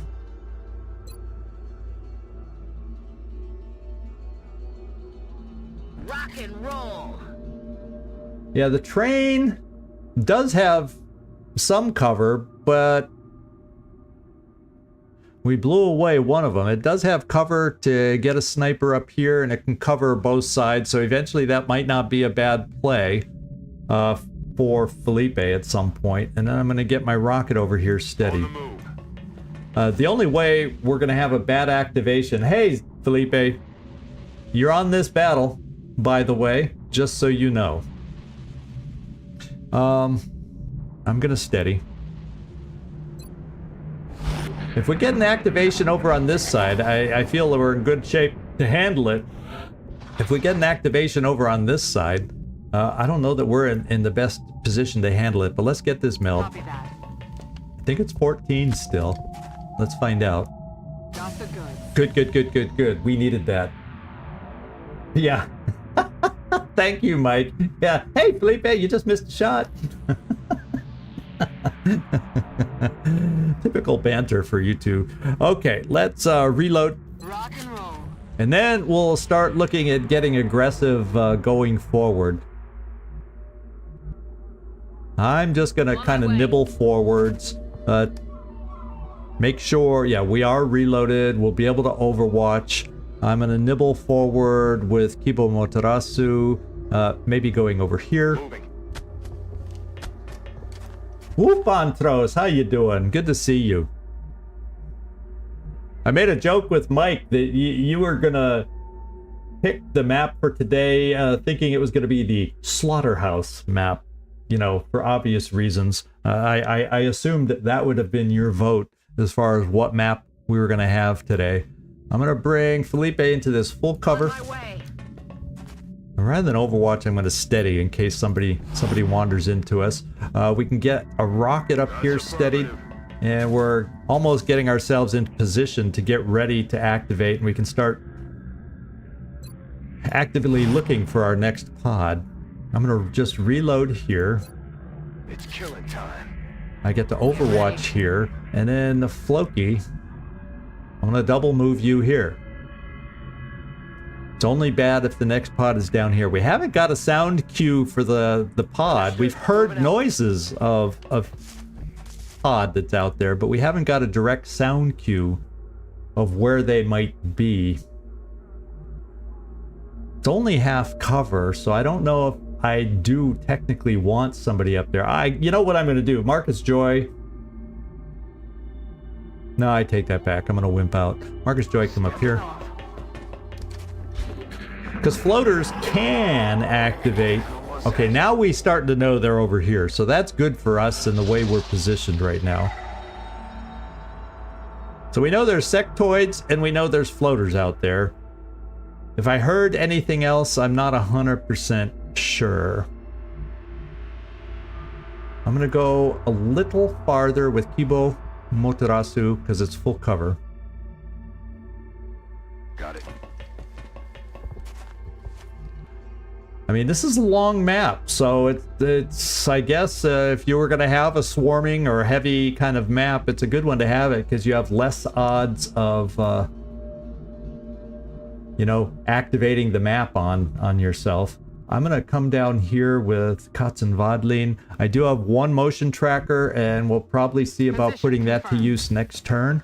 Rock and roll. Yeah, the train does have some cover, but we blew away one of them. It does have cover to get a sniper up here, and it can cover both sides, so eventually that might not be a bad play for Felipe at some point. And then I'm going to get my rocket over here steady. The only way we're going to have a bad activation... Hey, Felipe, you're on this battle, by the way, just so you know. I'm gonna steady. If we get an activation over on this side, I feel that we're in good shape to handle it. If we get an activation over on this side, I don't know that we're in the best position to handle it, but let's get this meld. Copy that. I think it's 14 still. Let's find out. Got the goods. Good. We needed that. Yeah. Thank you, Mike. Yeah. Hey, Felipe, you just missed a shot. Typical banter for you two. Okay, let's reload. Rock and roll. And then we'll start looking at getting aggressive going forward. I'm just going to kind of nibble forwards. Make sure, yeah, we are reloaded. We'll be able to overwatch. I'm going to nibble forward with Kibo Motarasu, maybe going over here. Whoop, Antros, how you doing? Good to see you. I made a joke with Mike that you were going to pick the map for today, thinking it was going to be the Slaughterhouse map, you know, for obvious reasons. I assumed that would have been your vote as far as what map we were gonna have today. I'm gonna bring Felipe into this full cover. On my way. And rather than Overwatch, I'm gonna steady in case somebody wanders into us. We can get a rocket up here steadied, and we're almost getting ourselves into position to get ready to activate, and we can start actively looking for our next pod. I'm gonna just reload here. It's killing time. I get to Overwatch here, and then the Floki, I'm gonna double move you here. It's only bad if the next pod is down here. We haven't got a sound cue for the pod. We've heard noises of pod that's out there, but we haven't got a direct sound cue of where they might be. It's only half cover, so I don't know if I do technically want somebody up there. You know what I'm gonna do? Marcus Joy. No, I take that back. I'm gonna wimp out. Marcus Joy, come up here. Because floaters can activate. Okay, now we starting to know they're over here, so that's good for us in the way we're positioned right now. So we know there's sectoids and we know there's floaters out there. If I heard anything else, I'm not 100% sure. I'm gonna go a little farther with Kibo Motarasu because it's full cover. Got it. I mean, this is a long map, so it's I guess if you were gonna have a swarming or heavy kind of map, it's a good one to have it because you have less odds of you know, activating the map on yourself. I'm gonna come down here with Katzenwadlin. I do have one motion tracker, and we'll probably see about putting that to use next turn.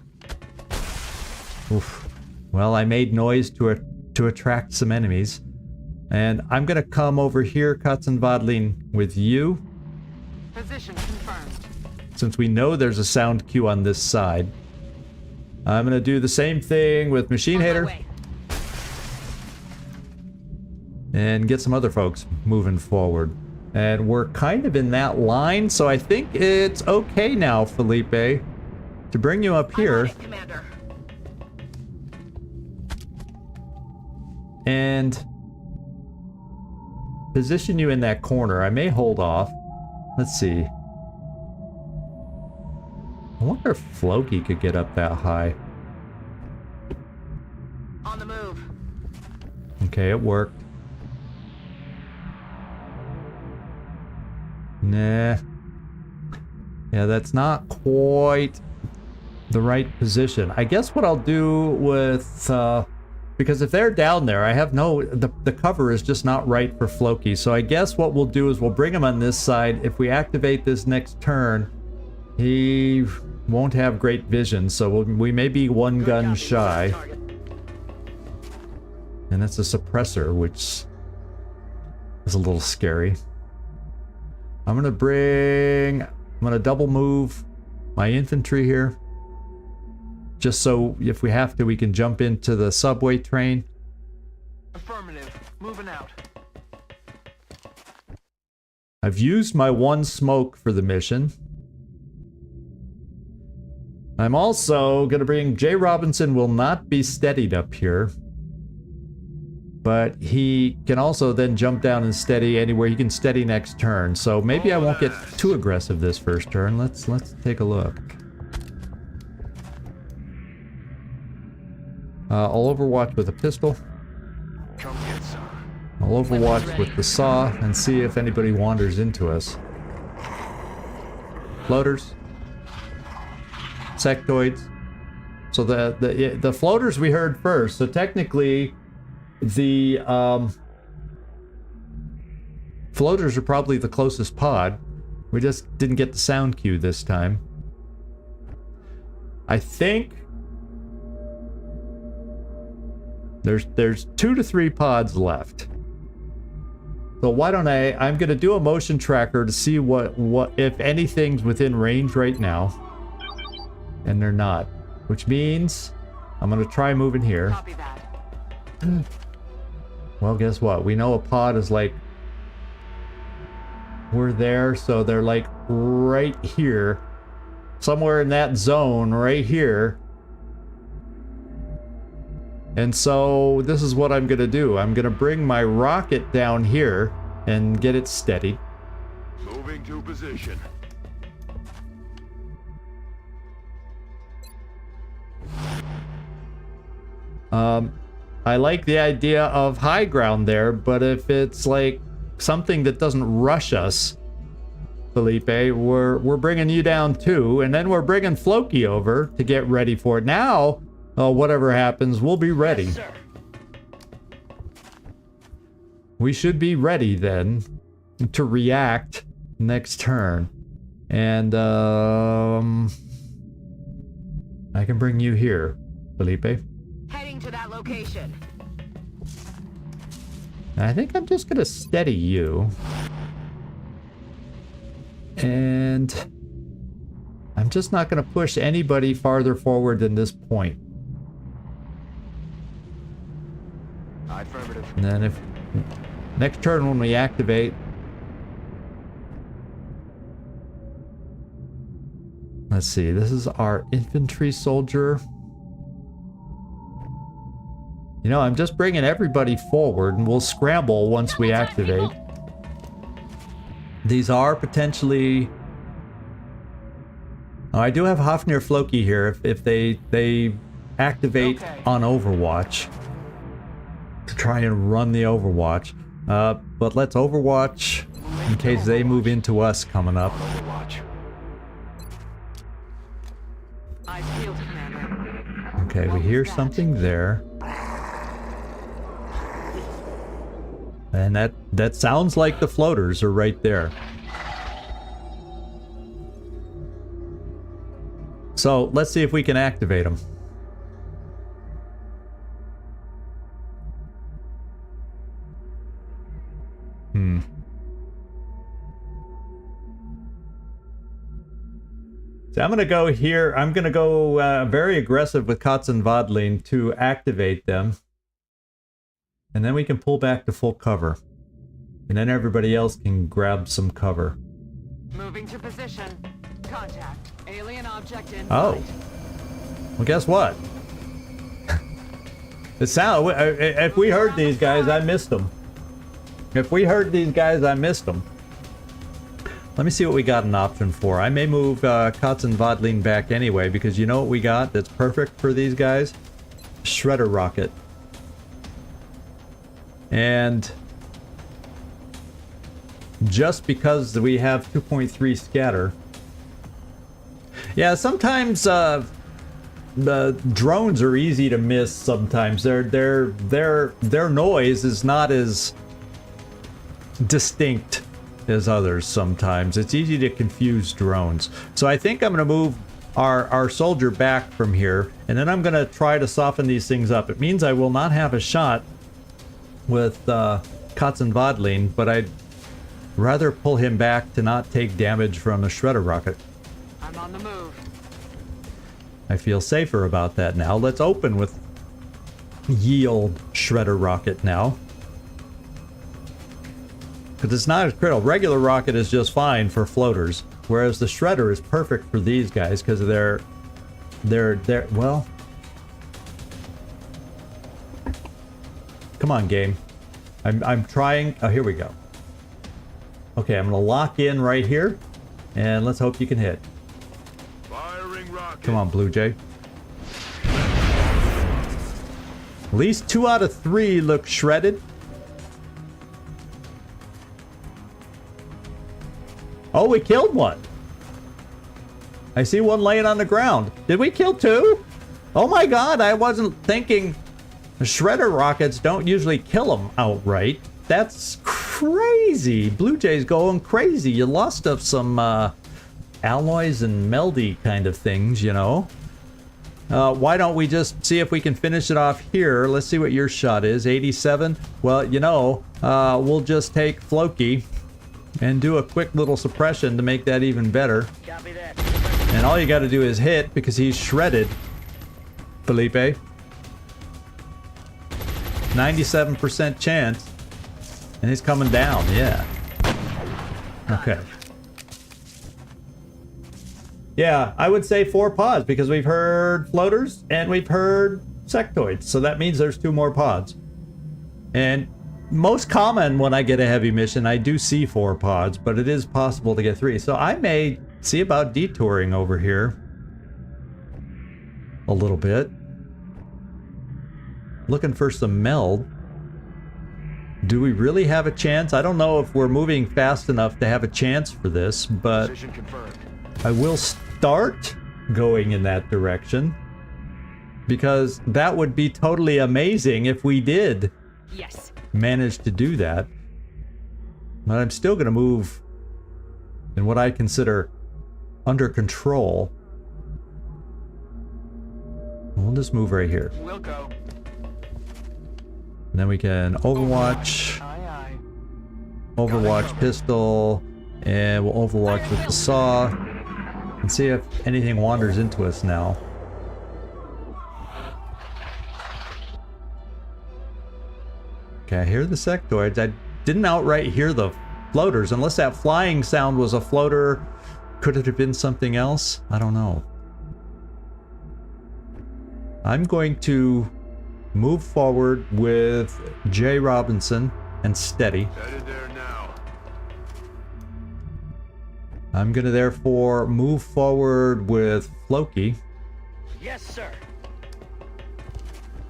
Oof. Well, I made noise to attract some enemies. And I'm gonna come over here, Katzenwadlin, with you. Position confirmed. Since we know there's a sound cue on this side. I'm gonna do the same thing with Machine Hater. And get some other folks moving forward. And we're kind of in that line, so I think it's okay now, Felipe, to bring you up here. And position you in that corner. I may hold off. Let's see. I wonder if Floki could get up that high. On the move. Okay, it worked. Nah. Yeah, that's not quite the right position. I guess what I'll do with because if they're down there, I have the cover is just not right for Floki. So I guess what we'll do is we'll bring him on this side. If we activate this next turn, he won't have great vision. So we may be one gun shy. And it's a suppressor, which is a little scary. I'm gonna double move my infantry here. Just so if we have to, we can jump into the subway train. Affirmative. Moving out. I've used my one smoke for the mission. I'm also gonna bring Jay Robinson will not be steadied up here. But he can also then jump down and steady anywhere. He can steady next turn. So maybe I won't get too aggressive this first turn. Let's take a look. I'll overwatch with a pistol. Come get some. I'll overwatch with the saw and see if anybody wanders into us. Floaters. Sectoids. So the floaters we heard first. So technically the floaters are probably the closest pod. We just didn't get the sound cue this time. I think there's 2 to 3 pods left. So why don't I'm gonna do a motion tracker to see what if anything's within range right now. And they're not. Which means I'm gonna try moving here. Copy that. Well, guess what? We know a pod is like we're there, so they're like right here. Somewhere in that zone right here. And so this is what I'm gonna do. I'm gonna bring my rocket down here and get it steadied. Moving to position. I like the idea of high ground there, but if it's like something that doesn't rush us, Felipe, we're bringing you down too, and then we're bringing Floki over to get ready for it. Now, whatever happens, we'll be ready. Yes, sir. We should be ready then to react next turn. And I can bring you here, Felipe. Heading to that location. I think I'm just gonna steady you. And I'm just not gonna push anybody farther forward than this point. Affirmative. And then if next turn when we activate, let's see, this is our infantry soldier. You know, I'm just bringing everybody forward and we'll scramble once we activate. These are potentially... Oh, I do have Hafnir Floki here if they activate on Overwatch. To try and run the Overwatch. But let's Overwatch in case they move into us coming up. Overwatch. Eyes peeled, Commander. Okay, we hear something there. And that sounds like the floaters are right there. So let's see if we can activate them. So I'm going to go here. I'm going to go very aggressive with Kotz and Vodlin to activate them. And then we can pull back to full cover. And then everybody else can grab some cover. Moving to position. Contact. Alien object in Oh. sight. Well, guess what? The sound... If we heard these guys, I missed them. If we heard these guys, I missed them. Let me see what we got an option for. I may move Kotz and Vodlin back anyway, because you know what we got that's perfect for these guys? Shredder rocket. And just because we have 2.3 scatter. Yeah, sometimes the drones are easy to miss sometimes. Their noise is not as distinct as others sometimes. It's easy to confuse drones. So I think I'm going to move our soldier back from here, and then I'm going to try to soften these things up. It means I will not have a shot with Kotz and Vodlin, but I'd rather pull him back to not take damage from a shredder rocket. I'm on the move. I feel safer about that now. Let's open with yield shredder rocket now. Because it's not as critical. Regular rocket is just fine for floaters, whereas the shredder is perfect for these guys because they're well. Come on, game. I'm trying. Oh, here we go. Okay, I'm gonna lock in right here, and let's hope you can hit. Firing rocket. Come on, Blue Jay. At least 2 out of 3 look shredded. Oh, we killed one. I see one laying on the ground. Did we kill 2? Oh my god, I wasn't thinking. Shredder rockets don't usually kill them outright. That's crazy. Blue Jay's going crazy. You lost up some alloys and meldy kind of things, you know. Why don't we just see if we can finish it off here? Let's see what your shot is. 87. Well, you know, we'll just take Floki and do a quick little suppression to make that even better. Copy that. And all you got to do is hit because he's shredded, Felipe. 97% chance. And he's coming down, yeah. Okay. Yeah, I would say 4 pods because we've heard floaters and we've heard sectoids, so that means there's 2 more pods. And most common when I get a heavy mission, I do see 4 pods, but it is possible to get 3. So I may see about detouring over here a little bit. Looking for some meld. Do we really have a chance? I don't know if we're moving fast enough to have a chance for this, but Position confirmed. I will start going in that direction, because that would be totally amazing if we did manage to do that. But I'm still going to move in what I consider under control. We'll just move right here. We'll go. And then we can Overwatch, Aye, aye. Overwatch pistol, and we'll Overwatch with the saw, and see if anything wanders into us now. Okay, I hear the sectoids. I didn't outright hear the floaters, unless that flying sound was a floater. Could it have been something else? I don't know. I'm going to move forward with J. Robinson and steady. Headed there now. I'm going to therefore move forward with Floki. Yes, sir.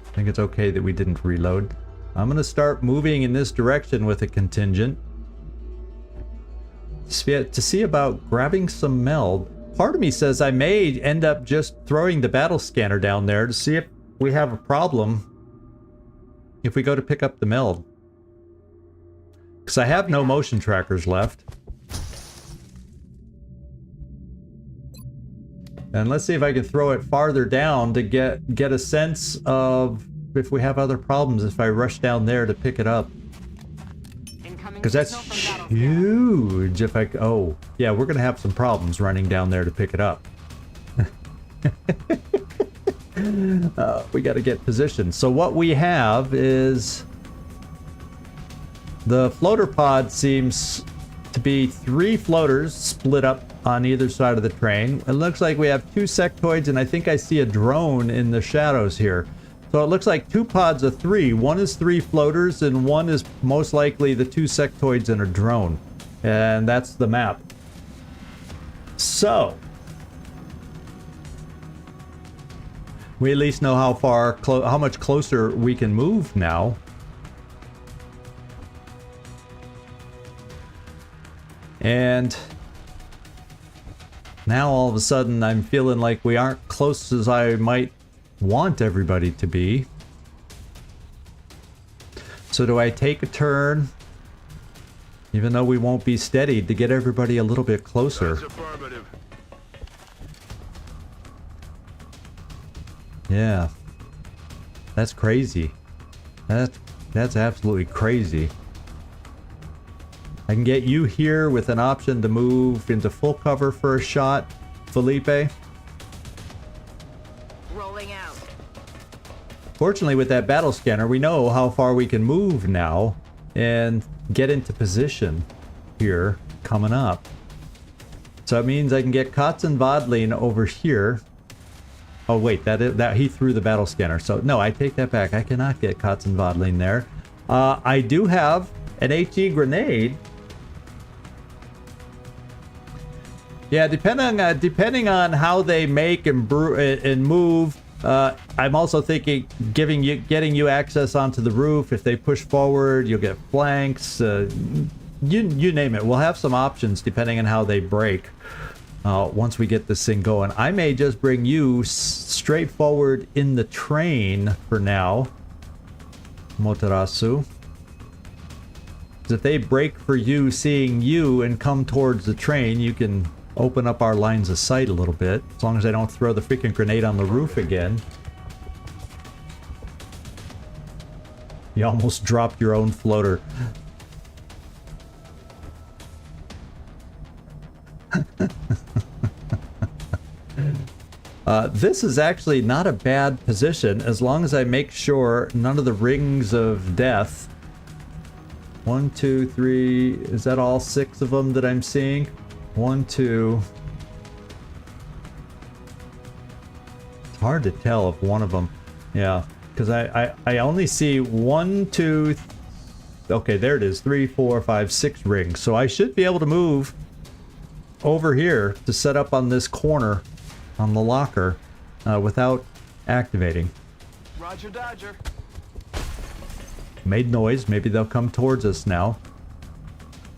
I think it's okay that we didn't reload. I'm going to start moving in this direction with a contingent to see about grabbing some meld. Part of me says I may end up just throwing the battle scanner down there to see if we have a problem if we go to pick up the meld. Because I have no motion trackers left. And let's see if I can throw it farther down to get a sense of if we have other problems if I rush down there to pick it up. Because that's huge if I... Oh, yeah, we're going to have some problems running down there to pick it up. We got to get positioned. So what we have is... The floater pod seems to be 3 floaters split up on either side of the train. It looks like we have 2 sectoids, and I think I see a drone in the shadows here. So it looks like 2 pods of 3. One is 3 floaters, and one is most likely the 2 sectoids and a drone. And that's the map. So we at least know how much closer we can move now. And now all of a sudden I'm feeling like we aren't close as I might want everybody to be. So do I take a turn, even though we won't be steadied, to get everybody a little bit closer? That's affirmative. Yeah. That's crazy. That's absolutely crazy. I can get you here with an option to move into full cover for a shot, Felipe. Rolling out. Fortunately, with that battle scanner, we know how far we can move now and get into position here coming up. So it means I can get Kotz and Vodlin over here. Oh wait, that he threw the battle scanner. So no, I take that back. I cannot get Kotz and Vodlin there. I do have an HE grenade. Yeah, depending on how they make and move, I'm also thinking getting you access onto the roof. If they push forward, you'll get flanks. You name it. We'll have some options depending on how they break. Once we get this thing going, I may just bring you straight forward in the train for now, Motarasu. If they break for you, seeing you, and come towards the train, you can open up our lines of sight a little bit, as long as I don't throw the freaking grenade on the roof again. You almost dropped your own floater. This is actually not a bad position, as long as I make sure none of the rings of death... 1, 2, 3... Is that all 6 of them that I'm seeing? 1, 2... It's hard to tell if one of them... Yeah, because I only see 1, 2... Okay, there it is. 3, 4, 5, 6 rings. So I should be able to move over here to set up on this corner on the locker without activating. Roger, Dodger. Made noise. Maybe they'll come towards us now.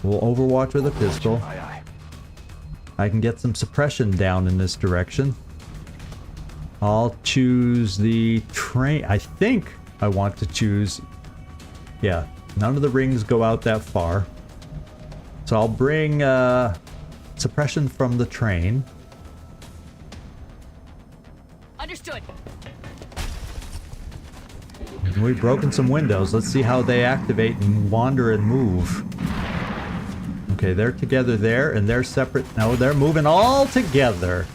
We'll overwatch with a pistol. Aye, aye. I can get some suppression down in this direction. I'll choose the train. I think I want to choose... Yeah, none of the rings go out that far. So I'll bring suppression from the train. Understood. And we've broken some windows. Let's see how they activate and wander and move. Okay, they're together there, and they're separate. No, they're moving all together.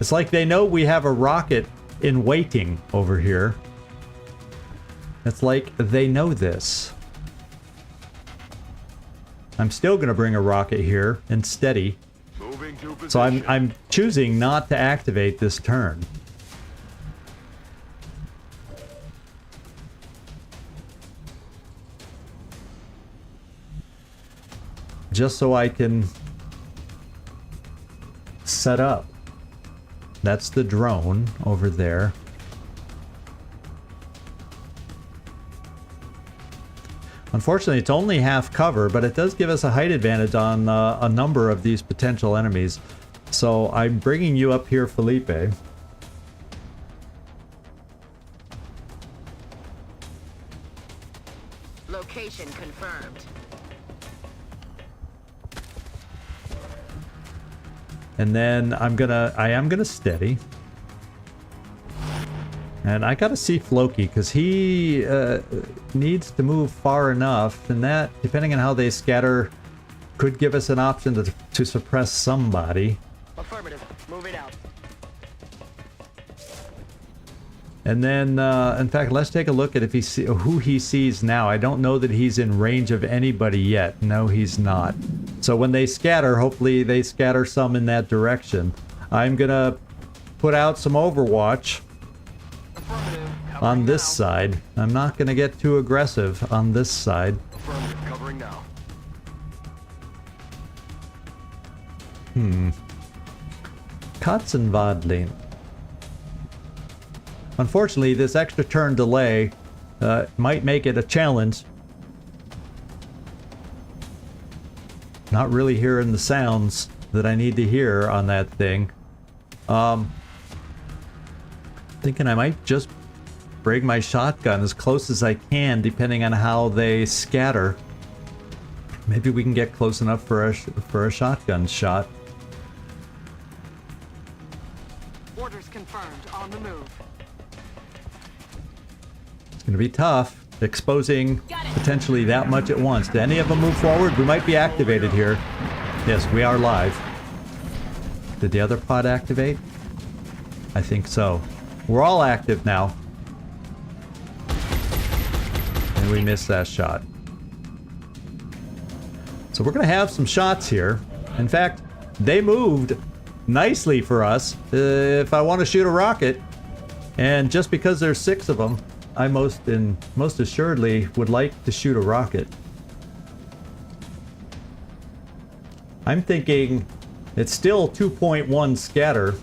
It's like they know we have a rocket in waiting over here. It's like they know this. I'm still going to bring a rocket here and steady. Moving to position. So I'm choosing not to activate this turn. Just so I can set up. That's the drone over there. Unfortunately, it's only half cover, but it does give us a height advantage on a number of these potential enemies. So I'm bringing you up here, Felipe. Location confirmed. And then I am gonna steady. And I gotta see Floki, because he needs to move far enough, and that, depending on how they scatter, could give us an option to suppress somebody. Affirmative. Move it out. And then, in fact, let's take a look at who he sees now. I don't know that he's in range of anybody yet. No, he's not. So when they scatter, hopefully they scatter some in that direction. I'm gonna put out some Overwatch on this side. I'm not gonna get too aggressive on this side. Affirmative. Covering now. Katzenwadling. Unfortunately, this extra turn delay might make it a challenge. Not really hearing the sounds that I need to hear on that thing. Thinking I might just bring my shotgun as close as I can, depending on how they scatter. Maybe we can get close enough for a shotgun shot. Orders confirmed. On the move. It's going to be tough, exposing potentially that much at once. Do any of them move forward? We might be activated here. Yes, we are live. Did the other pod activate? I think so. We're all active now. And we missed that shot. So we're going to have some shots here. In fact, they moved nicely for us. If I want to shoot a rocket, and just because there's 6 of them, I most assuredly would like to shoot a rocket. I'm thinking it's still 2.1 scatter.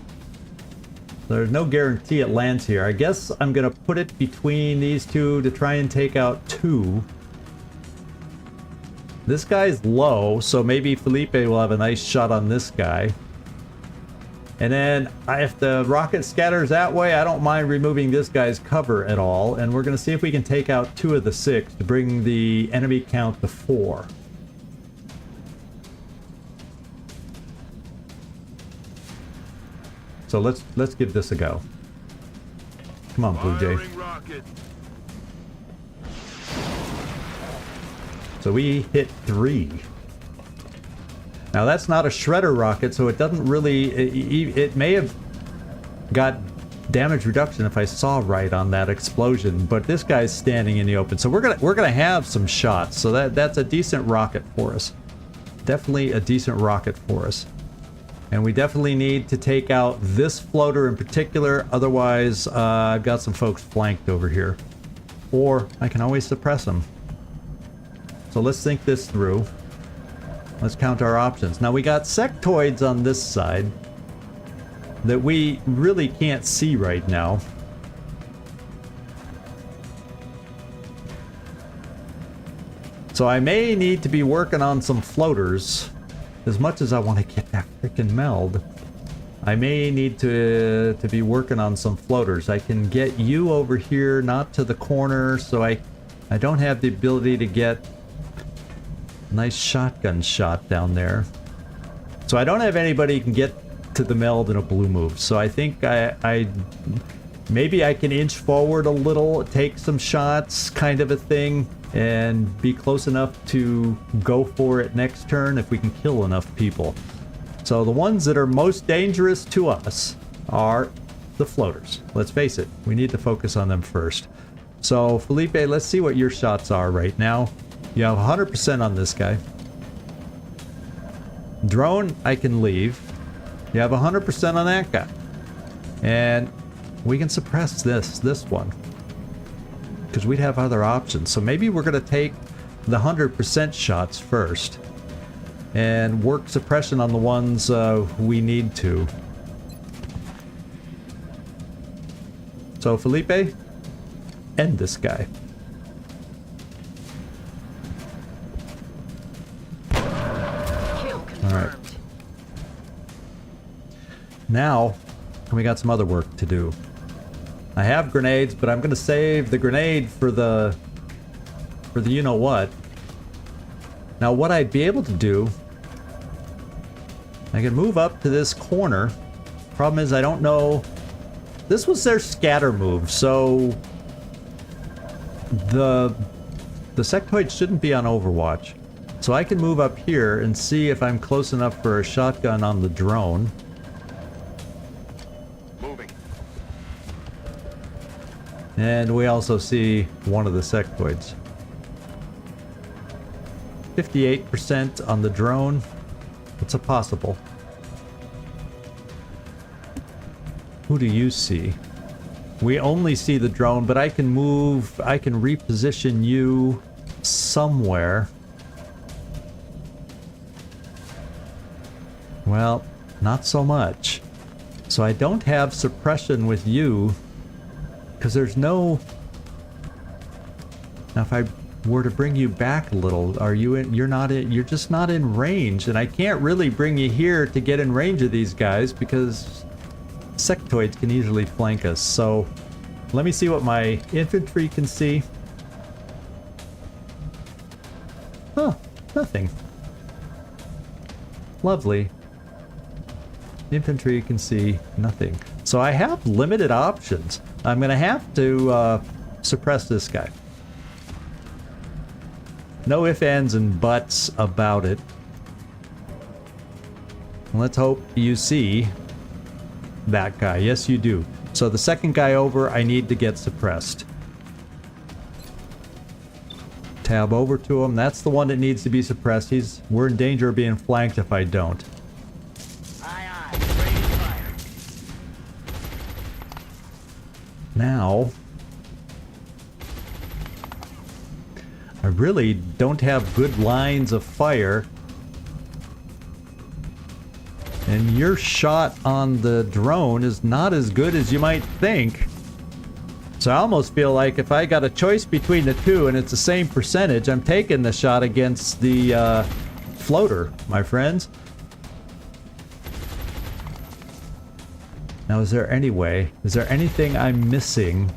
There's no guarantee it lands here. I guess I'm gonna put it between these two to try and take out 2. This guy's low, so maybe Felipe will have a nice shot on this guy. And then if the rocket scatters that way, I don't mind removing this guy's cover at all. And we're going to see if we can take out 2 of the 6 to bring the enemy count to 4. So let's give this a go. Come on, Blue Jay. Firing rocket. So we hit 3. Now that's not a shredder rocket, so it doesn't really... It may have got damage reduction if I saw right on that explosion, but this guy's standing in the open. So we're gonna have some shots. So that's a decent rocket for us. Definitely a decent rocket for us. And we definitely need to take out this floater in particular, otherwise I've got some folks flanked over here. Or I can always suppress them. So let's think this through. Let's count our options. Now we got sectoids on this side that we really can't see right now. So I may need to be working on some floaters. As much as I want to get that freaking meld, I may need to be working on some floaters. I can get you over here, not to the corner, so I don't have the ability to get a nice shotgun shot down there. So I don't have anybody who can get to the meld in a blue move. So I think maybe I can inch forward a little, take some shots, kind of a thing, and be close enough to go for it next turn if we can kill enough people. So the ones that are most dangerous to us are the floaters. Let's face it, we need to focus on them first. So Felipe, let's see what your shots are right now. You have 100% on this guy. Drone, I can leave. You have 100% on that guy. And we can suppress this one, because we'd have other options. So maybe we're going to take the 100% shots first and work suppression on the ones we need to. So Felipe, end this guy. Kill confirmed. All right. Now, we got some other work to do. I have grenades, but I'm going to save the grenade for the you-know-what. Now, what I'd be able to do, I can move up to this corner. Problem is, I don't know. This was their scatter move, so the sectoid shouldn't be on Overwatch. So I can move up here and see if I'm close enough for a shotgun on the drone. And we also see one of the sectoids. 58% on the drone. It's a possible. Who do you see? We only see the drone, but I can move, I can reposition you somewhere. Well, not so much. So I don't have suppression with you, because there's no... Now if I were to bring you back a little, are you in? You're not in, you're just not in range, and I can't really bring you here to get in range of these guys because sectoids can easily flank us. So let me see what my infantry can see. Huh, nothing. Lovely. Infantry can see nothing. So I have limited options. I'm gonna have to suppress this guy. No ifs, ands, and buts about it. Let's hope you see that guy. Yes, you do. So the second guy over, I need to get suppressed. Tab over to him. That's the one that needs to be suppressed. We're in danger of being flanked if I don't. Aye, aye. Ready to fire. Now, I really don't have good lines of fire. And your shot on the drone is not as good as you might think. So I almost feel like if I got a choice between the two and it's the same percentage, I'm taking the shot against the floater, my friends. Now, is there any way? Is there anything I'm missing?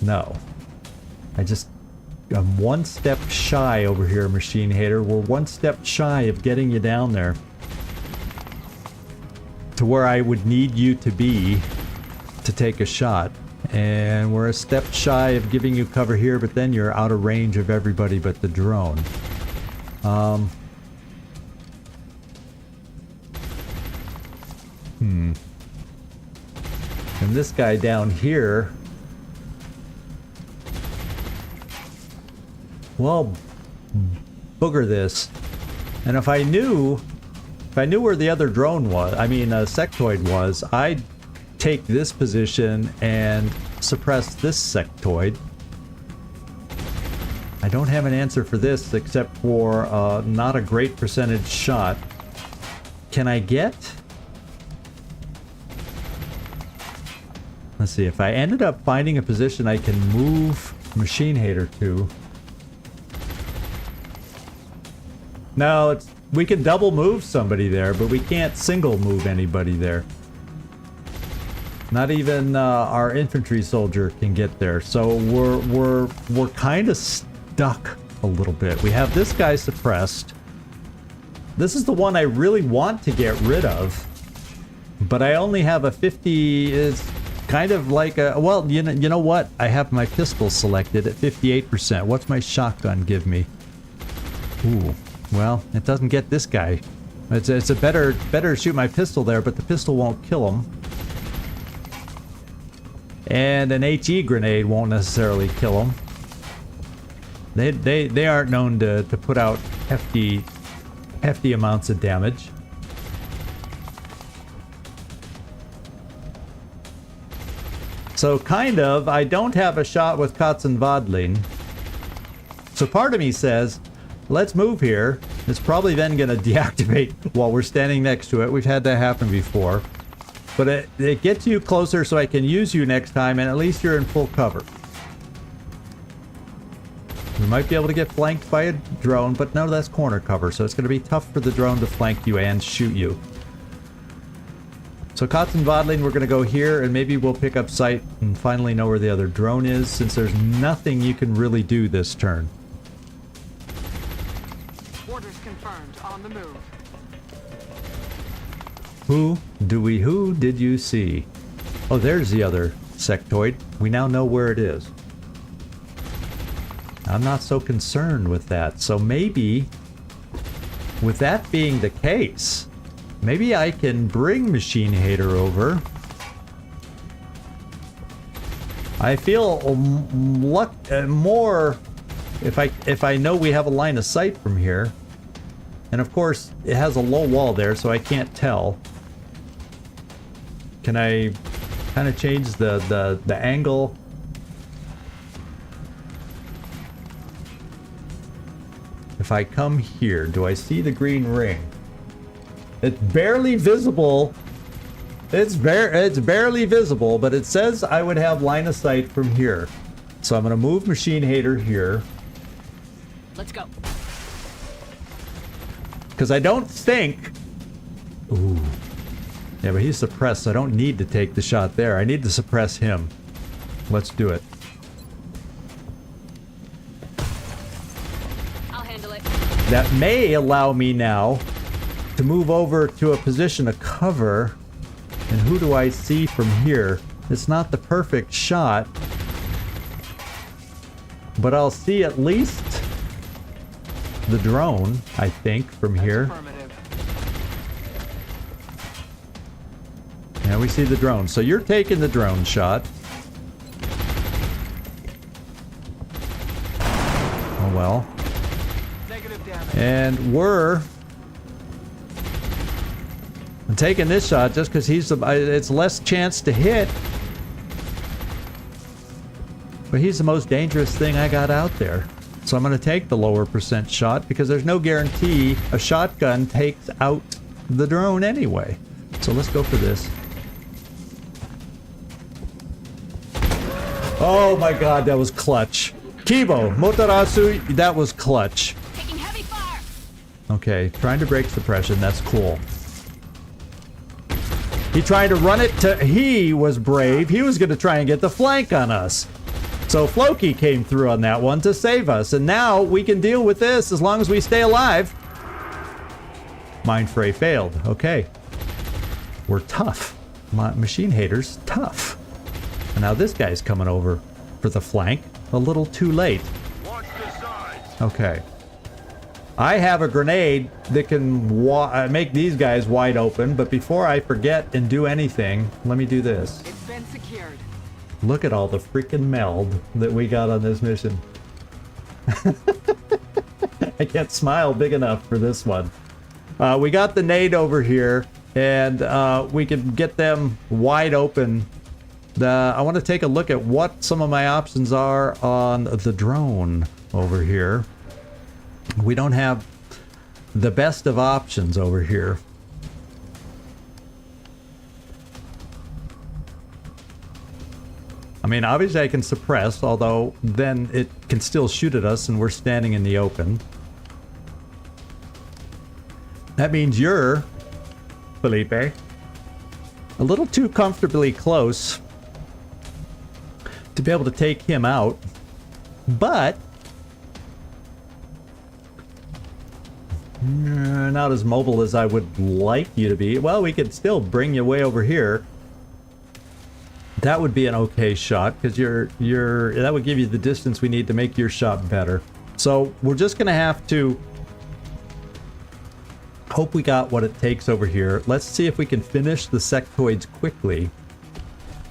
No. I'm one step shy over here, Machine Hater. We're one step shy of getting you down there to where I would need you to be to take a shot. And we're a step shy of giving you cover here, but then you're out of range of everybody but the drone. And this guy down here, well, booger this. And if I knew where the other drone was, I mean sectoid was, I'd take this position and suppress this sectoid. I don't have an answer for this except for not a great percentage shot. Can I get... Let's see, if I ended up finding a position I can move Machine Hater to... No, it's, we can double move somebody there, but we can't single move anybody there. Not even our infantry soldier can get there, so we're kind of stuck a little bit. We have this guy suppressed. This is the one I really want to get rid of, but I only have a 50. Is kind of like a, well, you know what? I have my pistol selected at 58%. What's my shotgun give me? Ooh, well, it doesn't get this guy. It's a better to shoot my pistol there, but the pistol won't kill him. And an HE grenade won't necessarily kill him. They aren't known to put out hefty amounts of damage. So kind of, I don't have a shot with Katzenwadling. So part of me says, let's move here. It's probably then going to deactivate while we're standing next to it. We've had that happen before. But it gets you closer so I can use you next time, and at least you're in full cover. We might be able to get flanked by a drone, but no, that's corner cover, so it's going to be tough for the drone to flank you and shoot you. So Katzenwadling, we're going to go here, and maybe we'll pick up sight and finally know where the other drone is, since there's nothing you can really do this turn. Orders confirmed. On the move. Who did you see? Oh, there's the other sectoid. We now know where it is. I'm not so concerned with that. So maybe, with that being the case, maybe I can bring Machine Hater over. I feel more if I know we have a line of sight from here. And of course, it has a low wall there, so I can't tell. Can I kind of change the angle? If I come here, do I see the green ring? It's barely visible. It's barely visible, but it says I would have line of sight from here. So I'm going to move Machine Hater here. Let's go. Because I don't think... Ooh. Yeah, but he's suppressed, so I don't need to take the shot there. I need to suppress him. Let's do it. I'll handle it. That may allow me now to move over to a position of cover. And who do I see from here? It's not the perfect shot, but I'll see at least the drone, I think, from here. Yeah, we see the drone. So you're taking the drone shot. Oh well. Negative damage. And we're taking this shot just because it's less chance to hit. But he's the most dangerous thing I got out there. So I'm going to take the lower percent shot because there's no guarantee a shotgun takes out the drone anyway. So let's go for this. Oh my god, that was clutch. Kibo, Motarasu, that was clutch. Taking heavy fire. Okay, trying to break suppression, that's cool. He tried to run it to... He was brave. He was going to try and get the flank on us. So Floki came through on that one to save us. And now we can deal with this as long as we stay alive. Mind Fray failed. Okay. We're tough. Machine Hater's tough. And now this guy's coming over for the flank. A little too late. Watch the sides. Okay. I have a grenade that can make these guys wide open, but before I forget and do anything, let me do this. It's been secured. Look at all the freaking meld that we got on this mission. I can't smile big enough for this one. We got the nade over here, and we can get them wide open. I want to take a look at what some of my options are on the drone over here. We don't have the best of options over here. I mean, obviously I can suppress, although then it can still shoot at us and we're standing in the open. That means you're, Felipe, a little too comfortably close to be able to take him out, but not as mobile as I would like you to be. Well, we could still bring you way over here. That would be an okay shot, because that would give you the distance we need to make your shot better. So we're just gonna have to hope we got what it takes over here. Let's see if we can finish the sectoids quickly,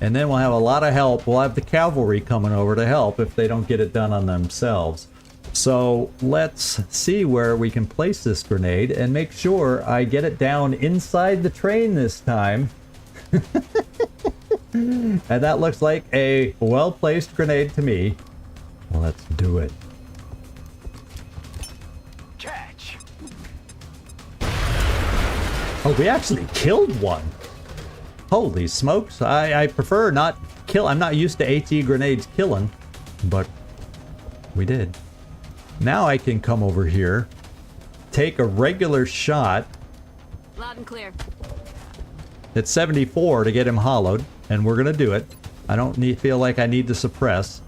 and then we'll have a lot of help. We'll have the cavalry coming over to help if they don't get it done on themselves. So let's see where we can place this grenade and make sure I get it down inside the train this time. And that looks like a well-placed grenade to me. Well, let's do it. Catch. Oh, we actually killed one. Holy smokes. I prefer not kill. I'm not used to AT grenades killing, but we did. Now I can come over here, take a regular shot. Loud and clear. It's 74 to get him hollowed, and we're gonna do it. I don't feel like I need to suppress.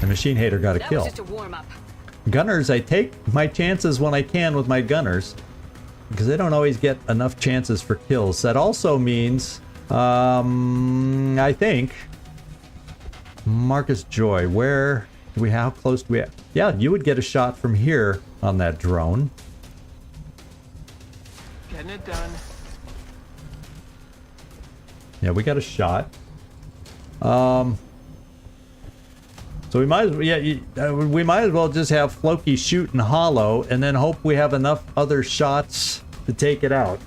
The machine hater got a That kill. was just a warm-up. Gunners, I take my chances when I can with my gunners, because they don't always get enough chances for kills. That also means, I think, Marcus Joy, where do we, how close do we have? Yeah, you would get a shot from here on that drone. Getting it done. Yeah, we got a shot. So we might, we might as well just have Floki shoot and hollow, and then hope we have enough other shots to take it out.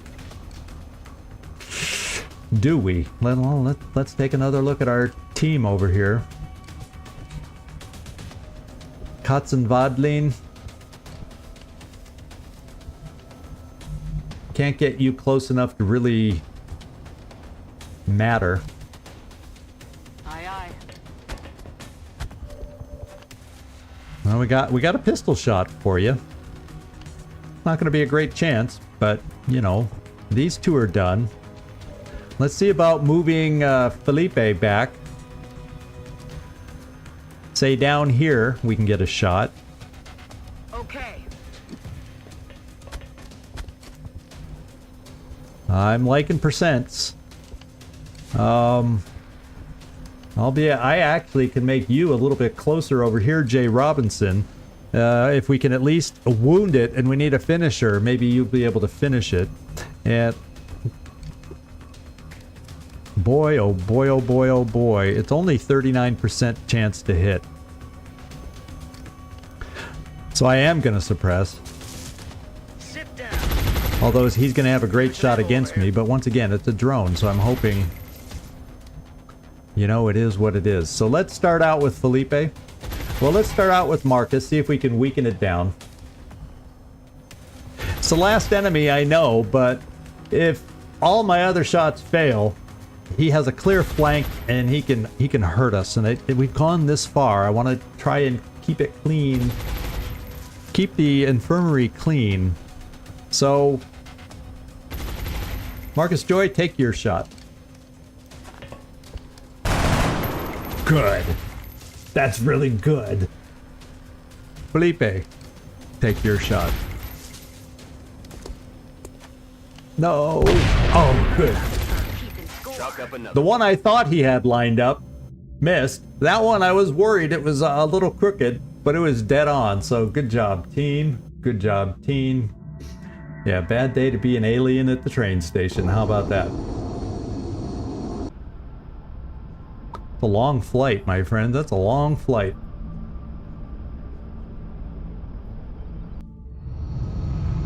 Do we? Let's take another look at our team over here. Katzenwadlin. Can't get you close enough to really matter. Aye, aye. Well, we got a pistol shot for you. Not going to be a great chance, but you know, these two are done. Let's see about moving Felipe back. Say down here, we can get a shot. Okay. I'm liking percents. I actually can make you a little bit closer over here, Jay Robinson. If we can at least wound it and we need a finisher, maybe you'll be able to finish it. And boy, oh boy, oh boy, oh boy. It's only 39% chance to hit. So I am going to suppress. Sit down. Although he's going to have a great shot against me, but once again, it's a drone, so I'm hoping, you know, it is what it is. So let's start out with Felipe. Well, let's start out with Marcus, see if we can weaken it down. It's the last enemy, I know, but if all my other shots fail, he has a clear flank and he can hurt us. And we've gone this far. I want to try and keep it clean. Keep the infirmary clean. So, Marcus Joy, take your shot. Good. That's really good. Felipe, take your shot. No. Oh, good. Chalk up another. The one I thought he had lined up missed. That one I was worried it was a little crooked, but it was dead on. So good job, team. Good job, team. Yeah, bad day to be an alien at the train station. How about that? It's a long flight, my friend. That's a long flight.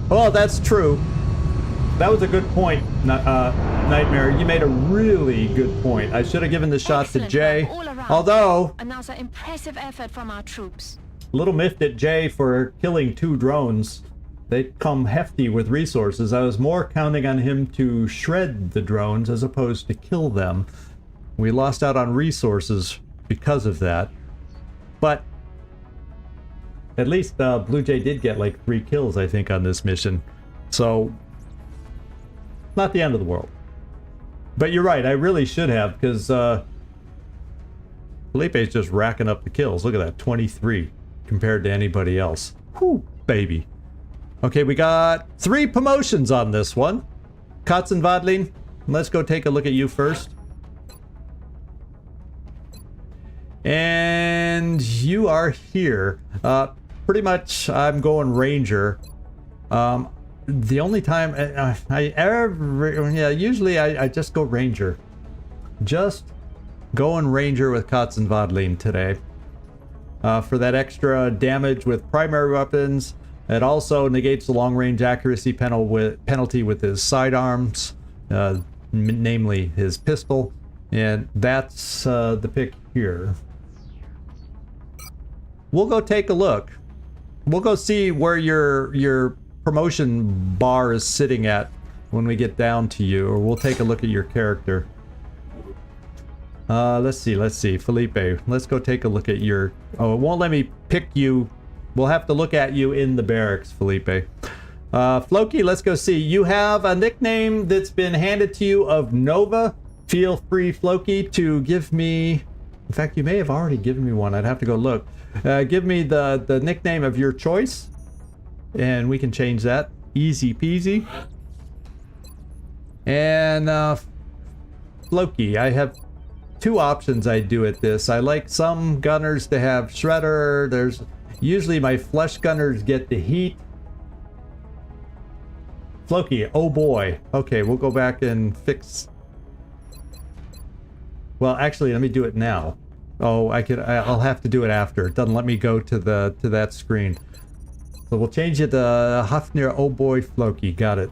Well, that's true. That was a good point, Nightmare. You made a really good point. I should have given the shot to Excellent Jay. work all around. Although, Another impressive effort from our troops. a little miffed at Jay for killing 2 drones. They come hefty with resources. I was more counting on him to shred the drones as opposed to kill them. We lost out on resources because of that. But at least Blue Jay did get like 3 kills, I think, on this mission. So, not the end of the world. But you're right, I really should have, because Felipe's just racking up the kills. Look at that, 23 compared to anybody else. Whew, baby. Okay, we got 3 promotions on this one. Katzenwadlin, let's go take a look at you first. And you are here. Pretty much, I'm going Ranger. The only time usually I just go Ranger. Just going Ranger with Katzenwadlin today. For that extra damage with primary weapons. It also negates the long-range accuracy penalty with his sidearms, namely his pistol. And that's the pick here. We'll go take a look. We'll go see where your promotion bar is sitting at when we get down to you, or we'll take a look at your character. Let's see, Felipe. Let's go take a look at your... Oh, it won't let me pick you. We'll have to look at you in the barracks, Felipe. Floki, let's go see. You have a nickname that's been handed to you of Nova. Feel free, Floki, to give me... In fact, you may have already given me one. I'd have to go look. Give me the nickname of your choice, and we can change that. Easy peasy. And Floki, I have 2 options I do at this. I like some gunners to have Shredder. There's usually my flesh gunners get the heat. Floki, oh boy. Okay, we'll go back and fix... Well, actually, let me do it now. Oh, I'll have to do it after. It doesn't let me go to that screen. So we'll change it to Hafnir, oh boy, Floki. Got it.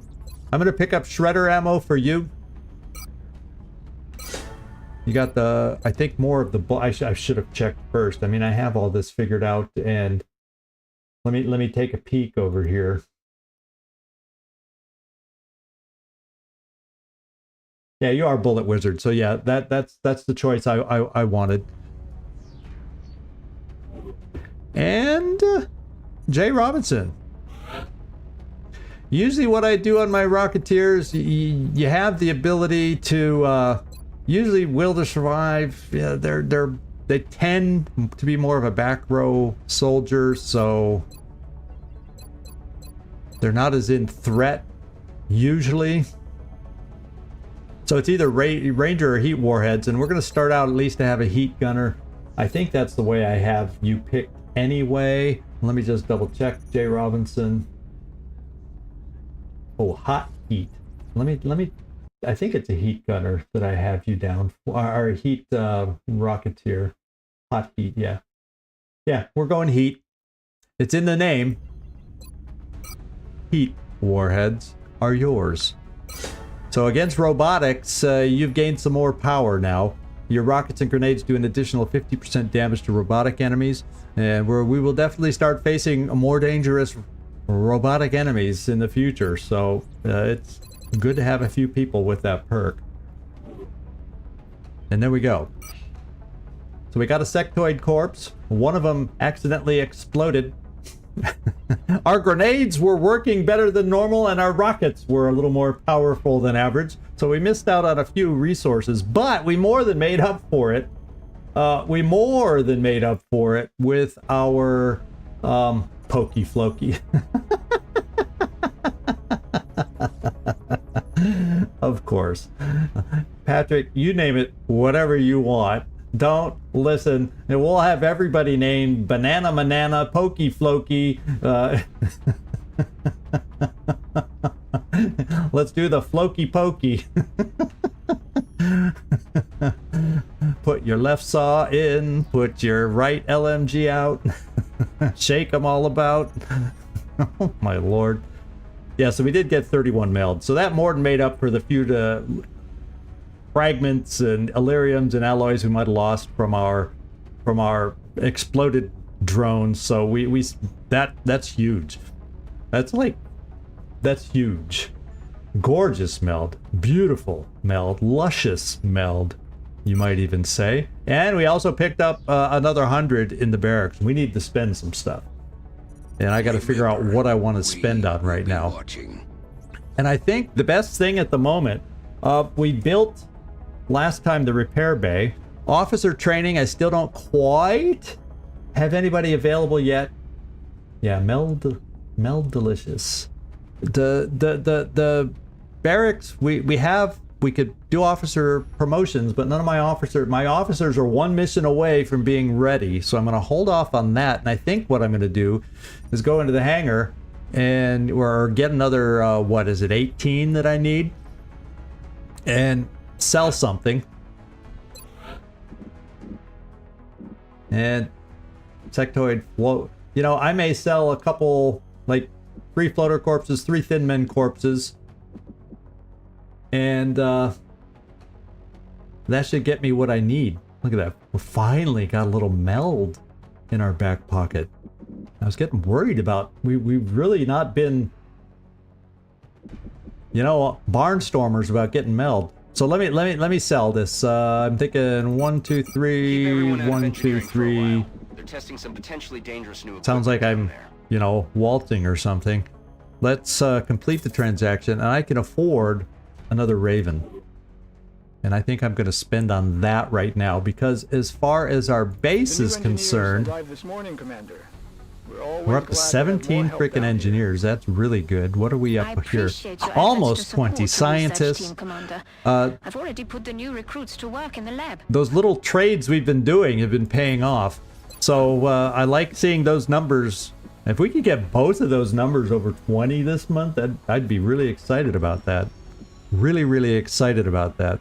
I'm gonna pick up Shredder ammo for you. You got the, I think more of the, I should have checked first. I mean, I have all this figured out, and let me take a peek over here. Yeah, you are Bullet Wizard, so yeah, that's the choice I wanted. And Jay Robinson. Usually what I do on my Rocketeers, you have the ability to usually will to survive. Yeah, they tend to be more of a back row soldier, so they're not as in threat usually. So it's either Ranger or Heat Warheads, and we're going to start out at least to have a Heat Gunner. I think that's the way I have you picked anyway. Let me just double check. Jay Robinson. Oh, Hot Heat. Let me. I think it's a Heat Gunner that I have you down for, or a Heat Rocketeer. Hot Heat, yeah. Yeah, we're going Heat. It's in the name. Heat Warheads are yours. So against robotics, you've gained some more power now. Your rockets and grenades do an additional 50% damage to robotic enemies, and we will definitely start facing more dangerous robotic enemies in the future. So it's good to have a few people with that perk. And there we go. So we got a sectoid corpse. One of them accidentally exploded. Our grenades were working better than normal, and our rockets were a little more powerful than average, so we missed out on a few resources, but we more than made up for it. With our Pokey Floki. Of course. Patrick, you name it whatever you want. Don't listen. And we'll have everybody named Banana Manana, Pokey Floki. Let's do the Floki Pokey. Put your left saw in, put your right LMG out. Shake them all about. Oh my lord. Yeah, so we did get 31 meld. So that more than made up for the few fragments and Illyriums and alloys we might have lost from our exploded drones. So that's huge. That's huge. Gorgeous meld, beautiful meld, luscious meld, you might even say. And we also picked up another 100 in the barracks. We need to spend some stuff. And I got to figure out what I want to spend on right now. And I think the best thing at the moment, we built last time the repair bay. Officer training, I still don't quite have anybody available yet. Yeah, meld delicious. The barracks, we could do officer promotions, but none of my officers are one mission away from being ready, so I'm going to hold off on that. And I think what I'm going to do is go into the hangar and or get another what is it, 18 that I need, and sell something. And sectoid float, you know, I may sell a couple, like 3 floater corpses, 3 thin men corpses, and that should get me what I need. Look at that. We finally got a little meld in our back pocket. I was getting worried about, we've really not been, you know, barnstormers about getting meld. So let me sell this. I'm thinking 1, 2, 3, 1, 2, 3. They're testing some potentially dangerous new Sounds like equipment I'm, down there. you know, waltzing or something. Let's complete the transaction, and I can afford another Raven. And I think I'm going to spend on that right now, because as far as our base is concerned, This morning, Commander. we're up to 17 freaking engineers. That's really good. What are we I up here? appreciate your Almost efforts to support 20 the research scientists. team, Commander. Uh, I've already put the new recruits to work in the lab. Those little trades we've been doing have been paying off. So I like seeing those numbers. If we could get both of those numbers over 20 this month, I'd be really excited about that. Really, really excited about that.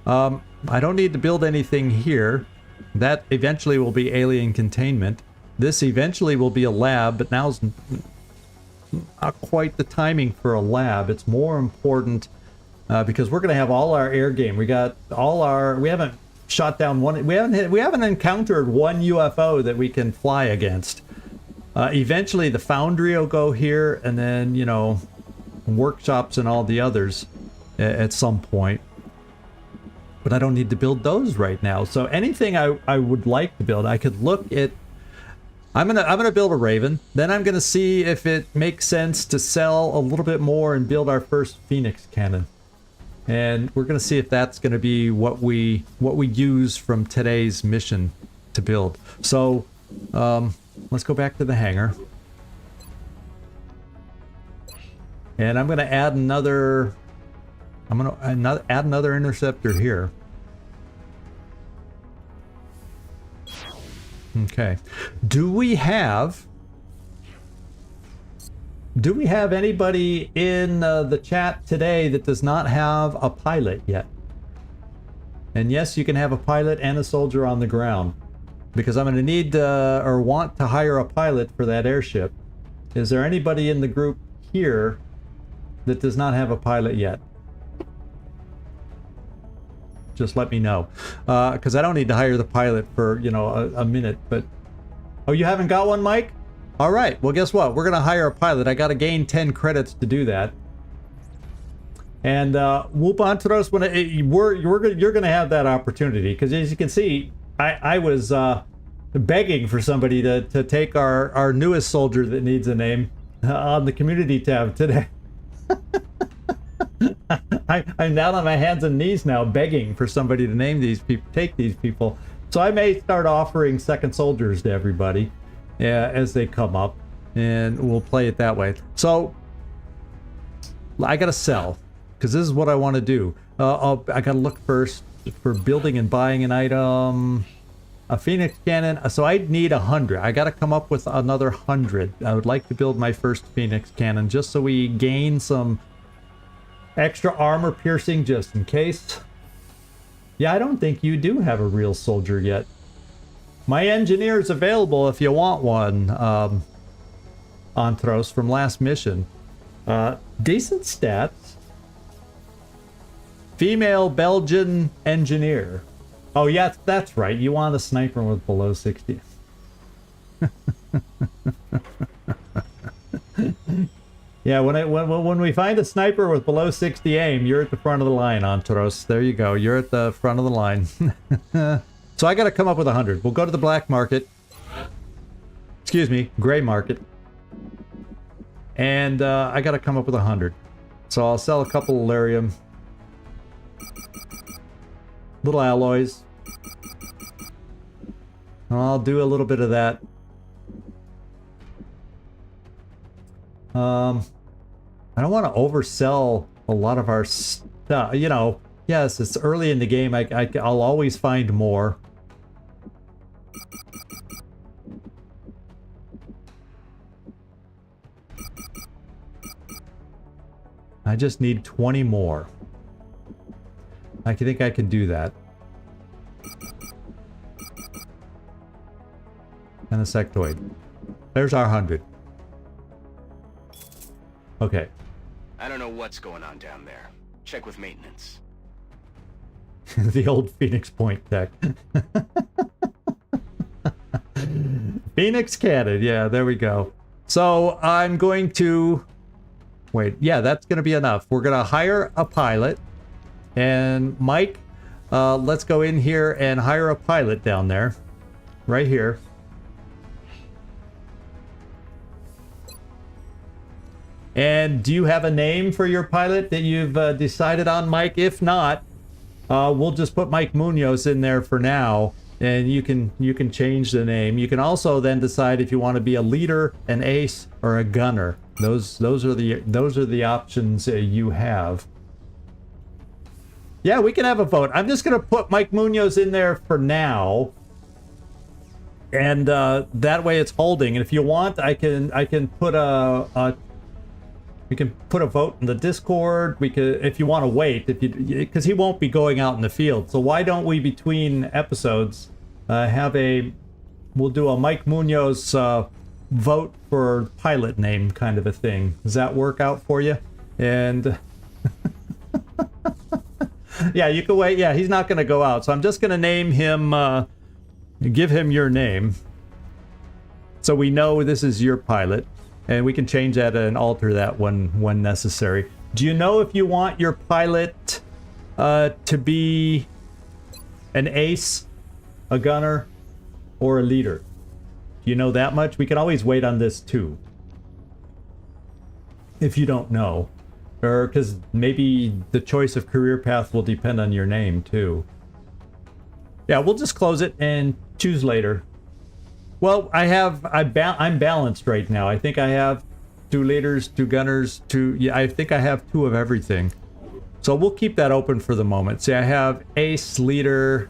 I don't need to build anything here. That eventually will be alien containment. This eventually will be a lab, but now's not quite the timing for a lab. It's more important because we're going to have all our air game. We got all our. We haven't shot down one. We haven't encountered one UFO that we can fly against. Eventually, the Foundry will go here, and then, you know, workshops and all the others at some point. But I don't need to build those right now. So anything I would like to build, I could look at. I'm gonna build a Raven. Then I'm gonna see if it makes sense to sell a little bit more and build our first Phoenix cannon. And we're gonna see if that's gonna be what we use from today's mission to build. So let's go back to the hangar. And I'm gonna add another. I'm gonna add another interceptor here. Okay. Do we have anybody in the chat today that does not have a pilot yet? And yes, you can have a pilot and a soldier on the ground, because I'm going to need or want to hire a pilot for that airship. Is there anybody in the group here that does not have a pilot yet? Just let me know, because I don't need to hire the pilot for, you know, a minute. But oh, you haven't got one, Mike? All right. Well, guess what? We're gonna hire a pilot. I got to gain 10 credits to do that. And Whoop Antros, when you're gonna have that opportunity, because as you can see, I was begging for somebody to take our newest soldier that needs a name on the community tab today. I'm down on my hands and knees now, begging for somebody to name these people, take these people. So I may start offering second soldiers to everybody as they come up, and we'll play it that way. So I gotta sell, because this is what I want to do. I gotta look first for building and buying an item. A Phoenix cannon. So I need 100. I gotta come up with another 100. I would like to build my first Phoenix cannon, just so we gain some extra armor piercing, just in case. Yeah, I don't think you do have a real soldier yet. My engineer's available if you want one, Antros, from last mission. Decent stats. Female Belgian engineer. Oh, yeah, that's right. You want a sniper with below 60. Yeah, when we find a sniper with below 60 aim, you're at the front of the line, Antros. There you go. You're at the front of the line. So I got to come up with 100. We'll go to the black market. Excuse me, gray market. And I got to come up with 100. So I'll sell a couple of lyrium. Little alloys. I'll do a little bit of that. I don't want to oversell a lot of our stuff. You know, yes, it's early in the game. I'll always find more. I just need 20 more. I think I can do that. And a sectoid. There's our 100. Okay. I don't know what's going on down there. Check with maintenance. The old Phoenix Point tech. Phoenix Cannon. Yeah, there we go. So I'm going to... Wait, yeah, that's going to be enough. We're going to hire a pilot. And Mike, let's go in here and hire a pilot down there. Right here. And do you have a name for your pilot that you've decided on, Mike? If not, we'll just put Mike Munoz in there for now, and you can change the name. You can also then decide if you want to be a leader, an ace, or a gunner. Those are the options you have. Yeah, we can have a vote. I'm just gonna put Mike Munoz in there for now. And that way it's holding. And if you want, I can put we can put a vote in the Discord. We could, if you want to wait, because he won't be going out in the field. So why don't we, between episodes, we'll do a Mike Munoz vote for pilot name kind of a thing. Does that work out for you? And yeah, you can wait. Yeah, he's not going to go out. So I'm just going to name him, give him your name. So we know this is your pilot. And we can change that and alter that when necessary. Do you know if you want your pilot to be an ace, a gunner, or a leader? Do you know that much? We can always wait on this too. If you don't know. Or because maybe the choice of career path will depend on your name too. Yeah, we'll just close it and choose later. Well, I'm balanced right now. I think I have 2 leaders, 2 gunners, 2... Yeah, I think I have 2 of everything. So we'll keep that open for the moment. See, I have ace, leader...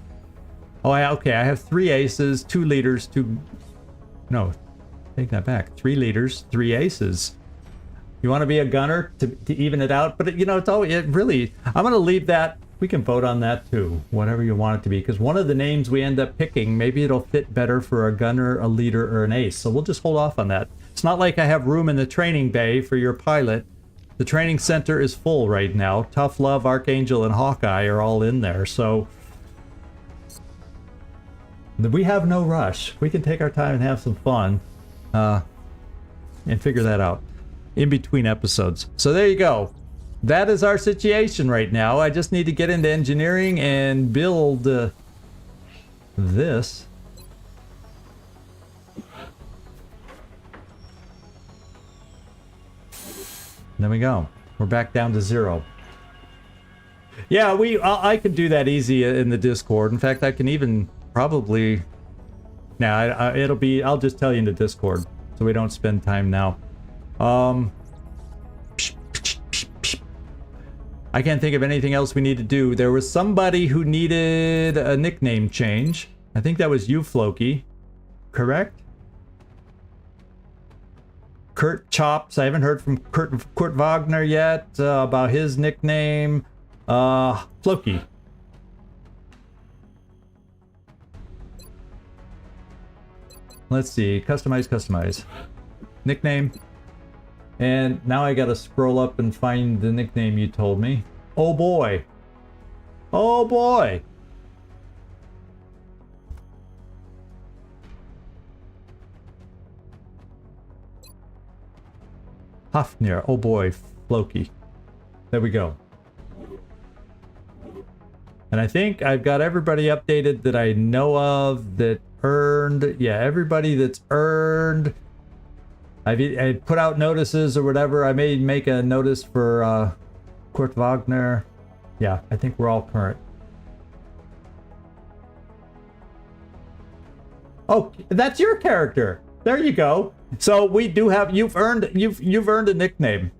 Oh, okay, I have 3 aces, 2 leaders, 2... No, take that back. 3 leaders, 3 aces. You want to be a gunner to even it out? But, you know, it's always... I'm going to leave that... We can vote on that too, whatever you want it to be, because one of the names we end up picking, maybe it'll fit better for a gunner, a leader, or an ace. So we'll just hold off on that. It's not like I have room in the training bay for your pilot. The training center is full right now. Tough Love, Archangel, and Hawkeye are all in there, so we have no rush. We can take our time and have some fun and figure that out in between episodes. So there you go. That is our situation right now. I just need to get into engineering and build this. There we go. We're back down to 0. Yeah, I could do that easy in the Discord. In fact, I can even probably... Nah, I'll just tell you in the Discord, so we don't spend time now. I can't think of anything else we need to do. There was somebody who needed a nickname change. I think that was you, Floki. Correct? Kurt Chops. I haven't heard from Kurt Wagner yet about his nickname. Floki. Let's see. Customize. Nickname. And now I gotta scroll up and find the nickname you told me. Oh boy. Oh boy. Hafnir. Oh boy. Floki. There we go. And I think I've got everybody updated that I know of that earned. Yeah, everybody that's earned. I put out notices or whatever. I may make a notice for Kurt Wagner. Yeah, I think we're all current. Oh, that's your character. There you go. So we do have you've earned a nickname.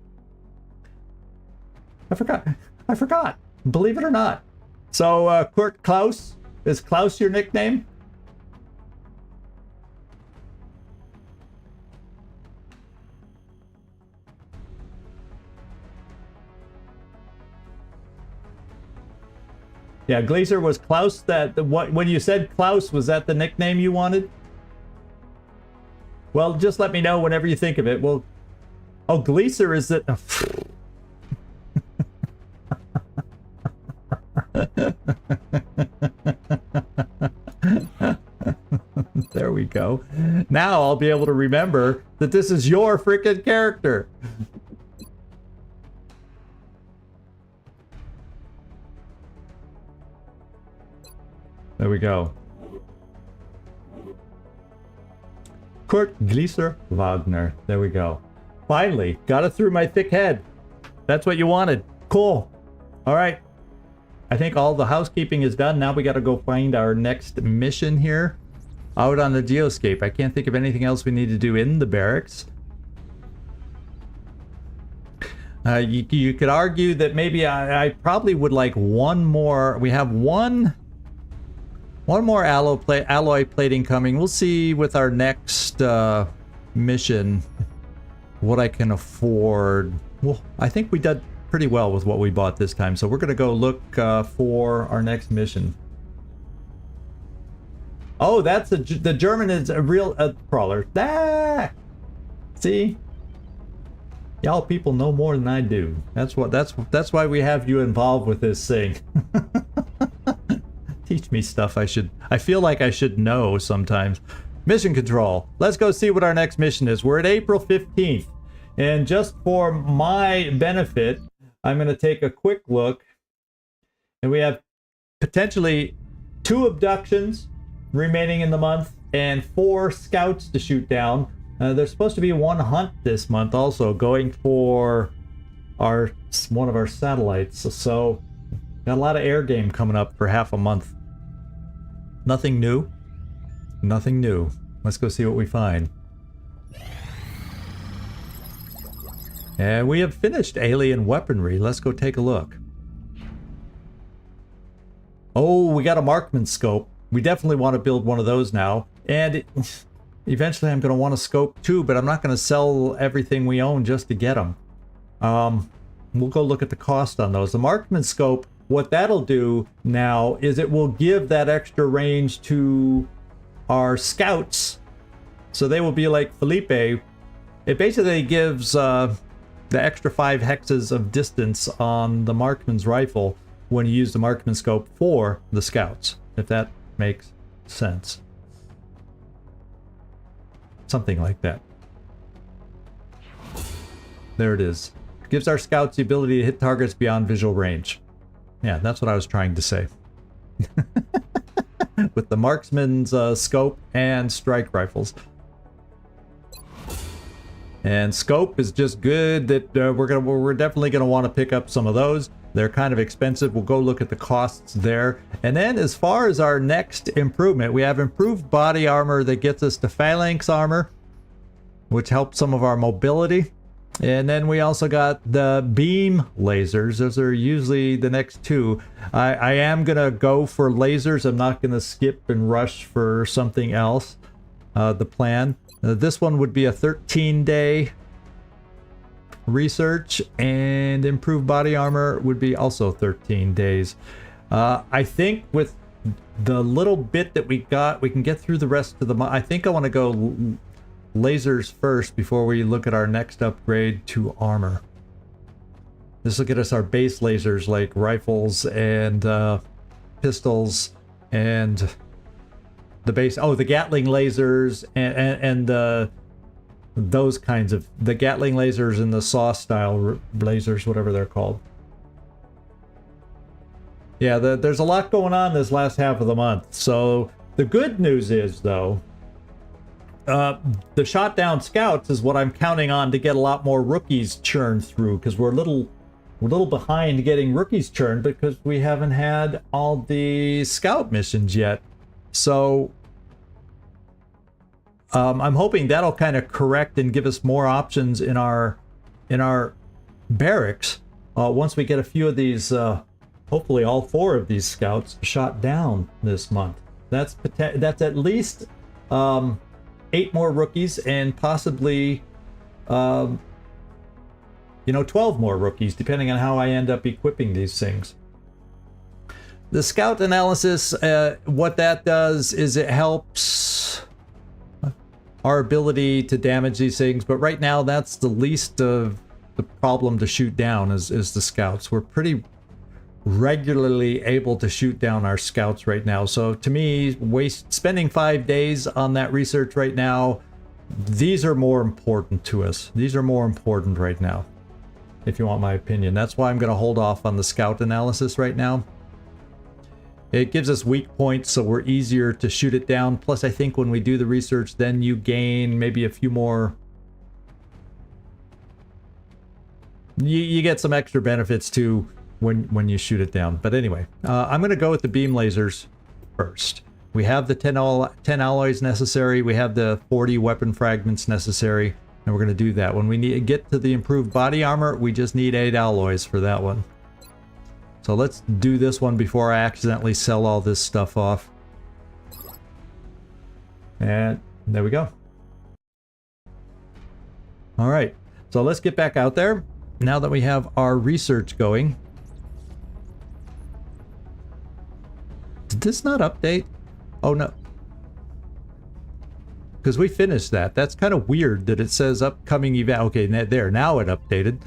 I forgot. Believe it or not. So Kurt Klaus, is Klaus your nickname? Yeah, Glazer, was Klaus that what when you said Klaus, was that the nickname you wanted? Well, just let me know whenever you think of it. Well, oh, Glazer is it? There we go. Now I'll be able to remember that this is your freaking character. There we go. Kurt Gleiser Wagner. There we go. Finally, got it through my thick head. That's what you wanted. Cool. All right. I think all the housekeeping is done. Now we got to go find our next mission here. Out on the geoscape. I can't think of anything else we need to do in the barracks. You could argue that maybe I probably would like one more. We have one more alloy plating coming. We'll see with our next mission what I can afford. Well, I think we did pretty well with what we bought this time, so we're gonna go look for our next mission. Oh, that's the German is a real crawler. Ah! See, y'all people know more than I do. That's why we have you involved with this thing. Teach me stuff I feel like I should know sometimes. Mission control. Let's go see what our next mission is. We're at April 15th. And just for my benefit, I'm going to take a quick look. And we have potentially 2 abductions remaining in the month and 4 scouts to shoot down. There's supposed to be 1 hunt this month also, going for one of our satellites. So got a lot of air game coming up for half a month. Nothing new. Nothing new. Let's go see what we find. And we have finished alien weaponry. Let's go take a look. Oh, we got a marksman scope. We definitely want to build one of those now. And eventually I'm going to want a scope too, but I'm not going to sell everything we own just to get them. We'll go look at the cost on those. The marksman scope, what that'll do now is it will give that extra range to our scouts. So they will be like Felipe. It basically gives the extra 5 hexes of distance on the marksman's rifle when you use the marksman scope for the scouts, if that makes sense. Something like that. There it is. Gives our scouts the ability to hit targets beyond visual range. Yeah, that's what I was trying to say. With the marksman's scope and strike rifles. And scope is just good that we're definitely gonna want to pick up some of those. They're kind of expensive. We'll go look at the costs there. And then as far as our next improvement, we have improved body armor that gets us to phalanx armor, which helps some of our mobility. And then we also got the beam lasers. Those are usually the next 2. I am gonna go for lasers. I'm not gonna skip and rush for something else. The plan. This one would be a 13-day research, and improved body armor would be also 13 days. I think with the little bit that we got, we can get through the rest of the month. I think I want to go lasers first before we look at our next upgrade to armor. This will get us our base lasers like rifles and pistols and the base. Oh, the Gatling lasers and those kinds of the Gatling lasers and the SAW style lasers, whatever they're called. Yeah, there's a lot going on this last half of the month. So the good news is, though, the shot down scouts is what I'm counting on to get a lot more rookies churned through, because we're a little behind getting rookies churned because we haven't had all the scout missions yet. So I'm hoping that'll kind of correct and give us more options in our barracks once we get a few of these. Hopefully, all 4 of these scouts shot down this month. That's at least 8 more rookies and possibly 12 more rookies, depending on how I end up equipping these things. The scout analysis, what that does is it helps our ability to damage these things, but right now that's the least of the problem to shoot down is the scouts. We're pretty regularly able to shoot down our scouts right now. So to me, spending 5 days on that research right now, these are more important to us. These are more important right now, if you want my opinion. That's why I'm going to hold off on the scout analysis right now. It gives us weak points, so we're easier to shoot it down. Plus, I think when we do the research, then you gain maybe a few more. You get some extra benefits too when you shoot it down. But anyway, I'm going to go with the beam lasers first. We have the 10 alloys necessary. We have the 40 weapon fragments necessary, and we're going to do that. When we need to get to the improved body armor, we just need 8 alloys for that one. So let's do this one before I accidentally sell all this stuff off. And there we go. All right, so let's get back out there now that we have our research going. Did this not update? Oh no. Because we finished that. That's kind of weird that it says upcoming event. Okay, there, now it updated.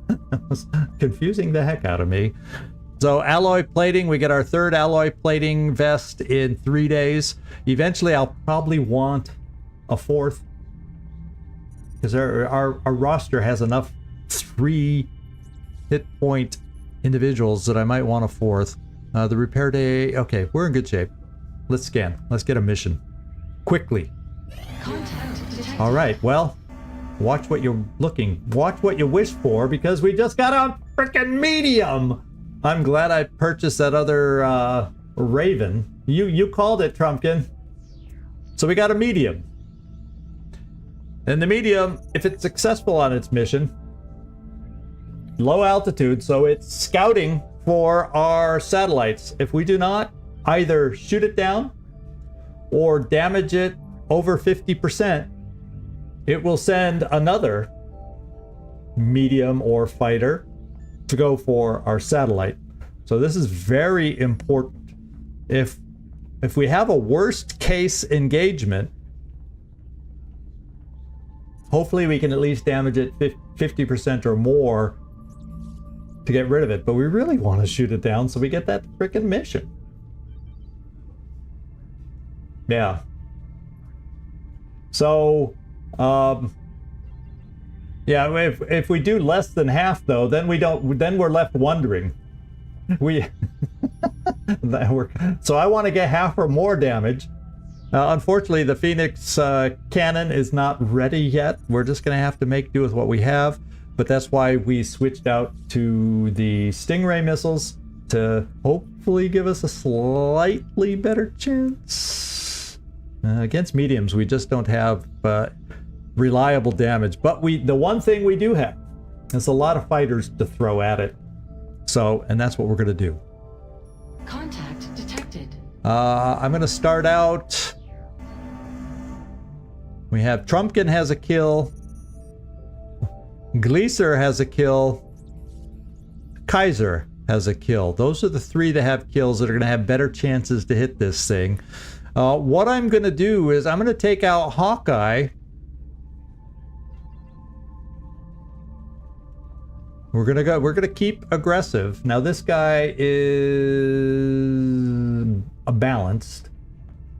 That was confusing the heck out of me. So alloy plating, we get our 3rd alloy plating vest in 3 days. Eventually I'll probably want a 4th. Because our roster has enough 3 hit point individuals that I might want a 4th. The repair day, okay, we're in good shape. Let's scan. Let's get a mission. Quickly. All right, well, watch what you're watch what you wish for, because we just got a freaking medium. I'm glad I purchased that other Raven. You called it, Trumpkin. So we got a medium. And the medium, if it's successful on its mission, low altitude, so it's scouting for our satellites. If we do not either shoot it down or damage it over 50%, it will send another medium or fighter to go for our satellite. So this is very important. If we have a worst case engagement, hopefully we can at least damage it 50% or more to get rid of it. But we really want to shoot it down so we get that freaking mission. Yeah. So, yeah, if we do less than half though, then we're left wondering. So I want to get half or more damage. Unfortunately, the Phoenix cannon is not ready yet. We're just going to have to make do with what we have. But that's why we switched out to the Stingray missiles to hopefully give us a slightly better chance. Against mediums, we just don't have reliable damage. But the one thing we do have is a lot of fighters to throw at it. So, and that's what we're going to do. Contact detected. I'm going to start out. We have Trumpkin has a kill. Gleaser has a kill. Kaiser has a kill. Those are the 3 that have kills that are going to have better chances to hit this thing. What I'm going to do is I'm going to take out Hawkeye. We're going to keep aggressive. Now this guy is balanced.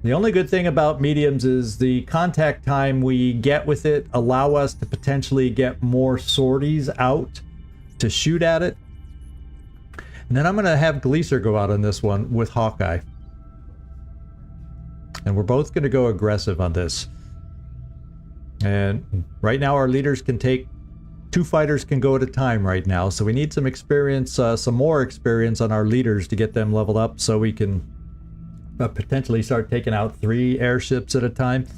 The only good thing about mediums is the contact time we get with it allow us to potentially get more sorties out to shoot at it. And then I'm going to have Gleaser go out on this one with Hawkeye. And we're both going to go aggressive on this. And right now our leaders can take... 2 fighters can go at a time right now. So we need some experience, some more experience on our leaders to get them leveled up so we can potentially start taking out 3 airships at a time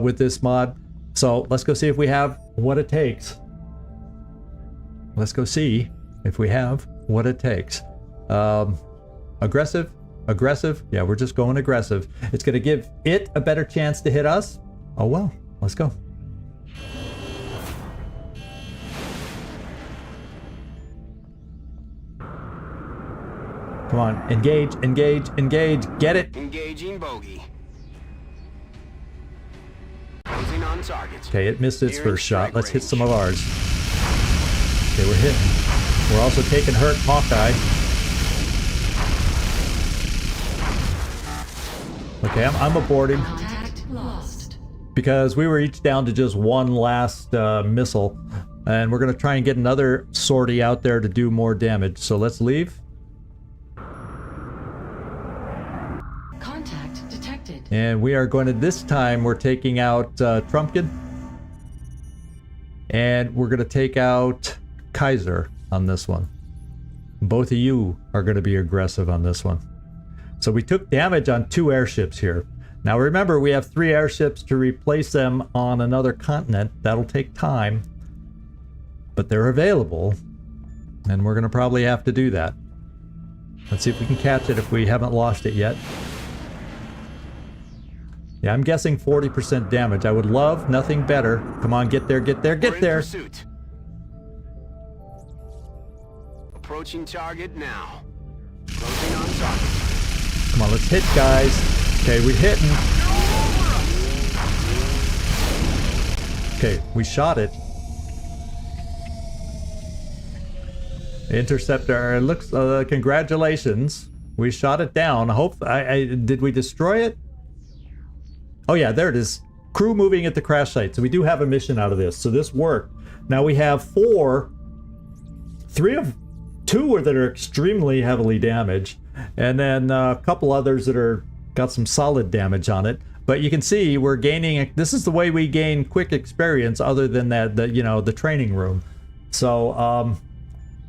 with this mod. So let's go see if we have what it takes. Let's go see if we have what it takes. Aggressive. Yeah, we're just going aggressive. It's going to give it a better chance to hit us. Oh well, let's go. Come on, engage, get it. Engaging bogey. Closing on target. Okay, it missed its first shot. Let's hit some of ours. Okay, we're hitting. We're also taking hurt Hawkeye. Okay, I'm aborting. Because we were each down to just one last missile. And we're going to try and get another sortie out there to do more damage. So let's leave. And we are going to, this time, we're taking out Trumpkin. And we're going to take out Kaiser on this one. Both of you are going to be aggressive on this one. So we took damage on 2 airships here. Now remember, we have 3 airships to replace them on another continent. That'll take time. But they're available. And we're going to probably have to do that. Let's see if we can catch it if we haven't lost it yet. Yeah, I'm guessing 40% damage. I would love nothing better. Come on, get there, get there, get there. Pursuit. Approaching target now. Closing on target. Come on, let's hit, guys. Okay, we're hitting. Okay, we shot it. Interceptor, it looks, congratulations. We shot it down. Did we destroy it? Oh yeah, there it is. Crew moving at the crash site. So we do have a mission out of this. So this worked. Now we have 2 that are extremely heavily damaged. And then a couple others that are got some solid damage on it. But you can see we're gaining, this is the way we gain quick experience other than that, the training room. So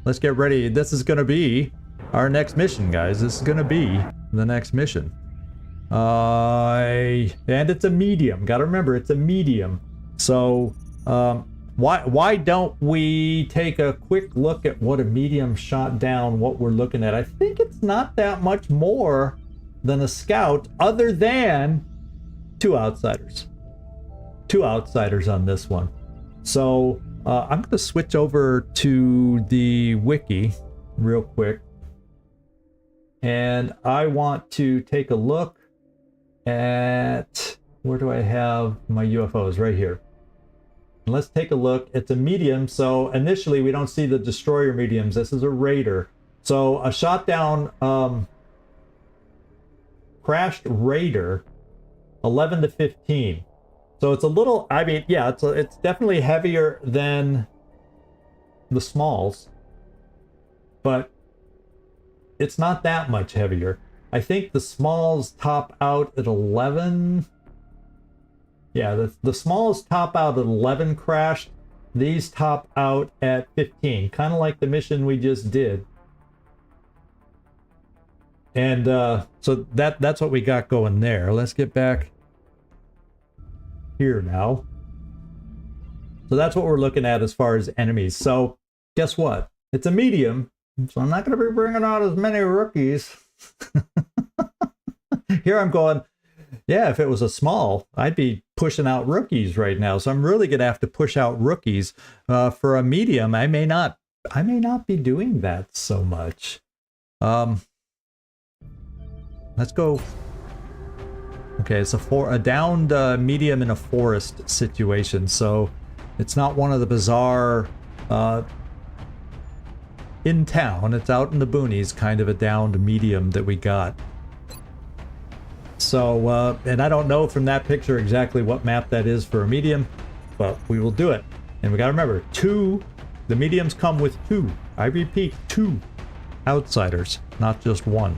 let's get ready. This is going to be our next mission, guys. This is going to be the next mission. And it's a medium. Gotta remember, it's a medium. So, why don't we take a quick look at what a medium shot down, what we're looking at? I think it's not that much more than a scout, other than 2 outsiders. 2 outsiders on this one. So, I'm gonna switch over to the wiki real quick. And I want to take a look at, where do I have my UFOs? Right here. And let's take a look. It's a medium, so initially we don't see the destroyer mediums. This is a raider. So a shot down crashed raider, 11 to 15. So it's a little, I mean, yeah, it's definitely heavier than the smalls, but it's not that much heavier. I think the smalls top out at 11. Yeah, the smalls top out at 11 crashed. These top out at 15, kind of like the mission we just did. And so that's what we got going there. Let's get back here now. So that's what we're looking at as far as enemies. So guess what? It's a medium, so I'm not going to be bringing out as many rookies. Here I'm going, yeah, if it was a small, I'd be pushing out rookies right now. So I'm really going to have to push out rookies. For a medium, I may not be doing that so much. Let's go Okay, it's a downed medium in a forest situation, so it's not one of the bizarre in town. It's out in the boonies, kind of a downed medium that we got. So, and I don't know from that picture exactly what map that is for a medium, but we will do it. And we gotta remember, the mediums come with 2. I repeat, 2 outsiders, not just 1.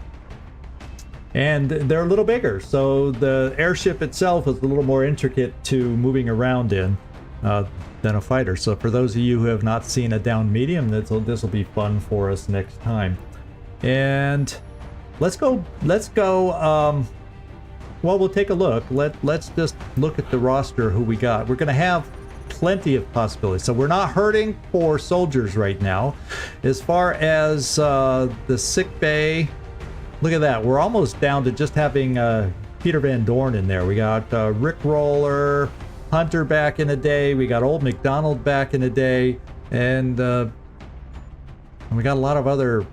And they're a little bigger, so the airship itself is a little more intricate to moving around in than a fighter. So for those of you who have not seen a down medium, this will be fun for us next time. And let's go. Well, we'll take a look. Let's just look at the roster who we got. We're gonna have plenty of possibilities, so we're not hurting for soldiers right now. As far as the sick bay, look at that. We're almost down to just having Peter Van Dorn in there. We got Rick Roller, Hunter back in a day. We got Old McDonald back in a day. And we got a lot of other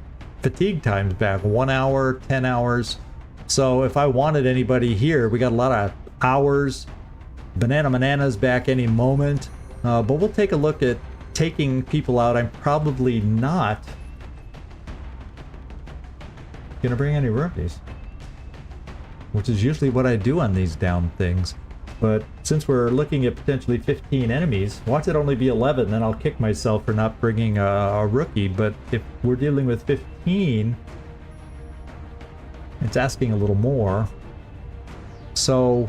fatigue times back. 1 hour, 10 hours. So if I wanted anybody here, we got a lot of hours. Banana's back any moment. But we'll take a look at taking people out. I'm probably not gonna bring any rookies, which is usually what I do on these down things. But since we're looking at potentially 15 enemies, watch it only be 11, then I'll kick myself for not bringing a rookie. But if we're dealing with 15, it's asking a little more. So,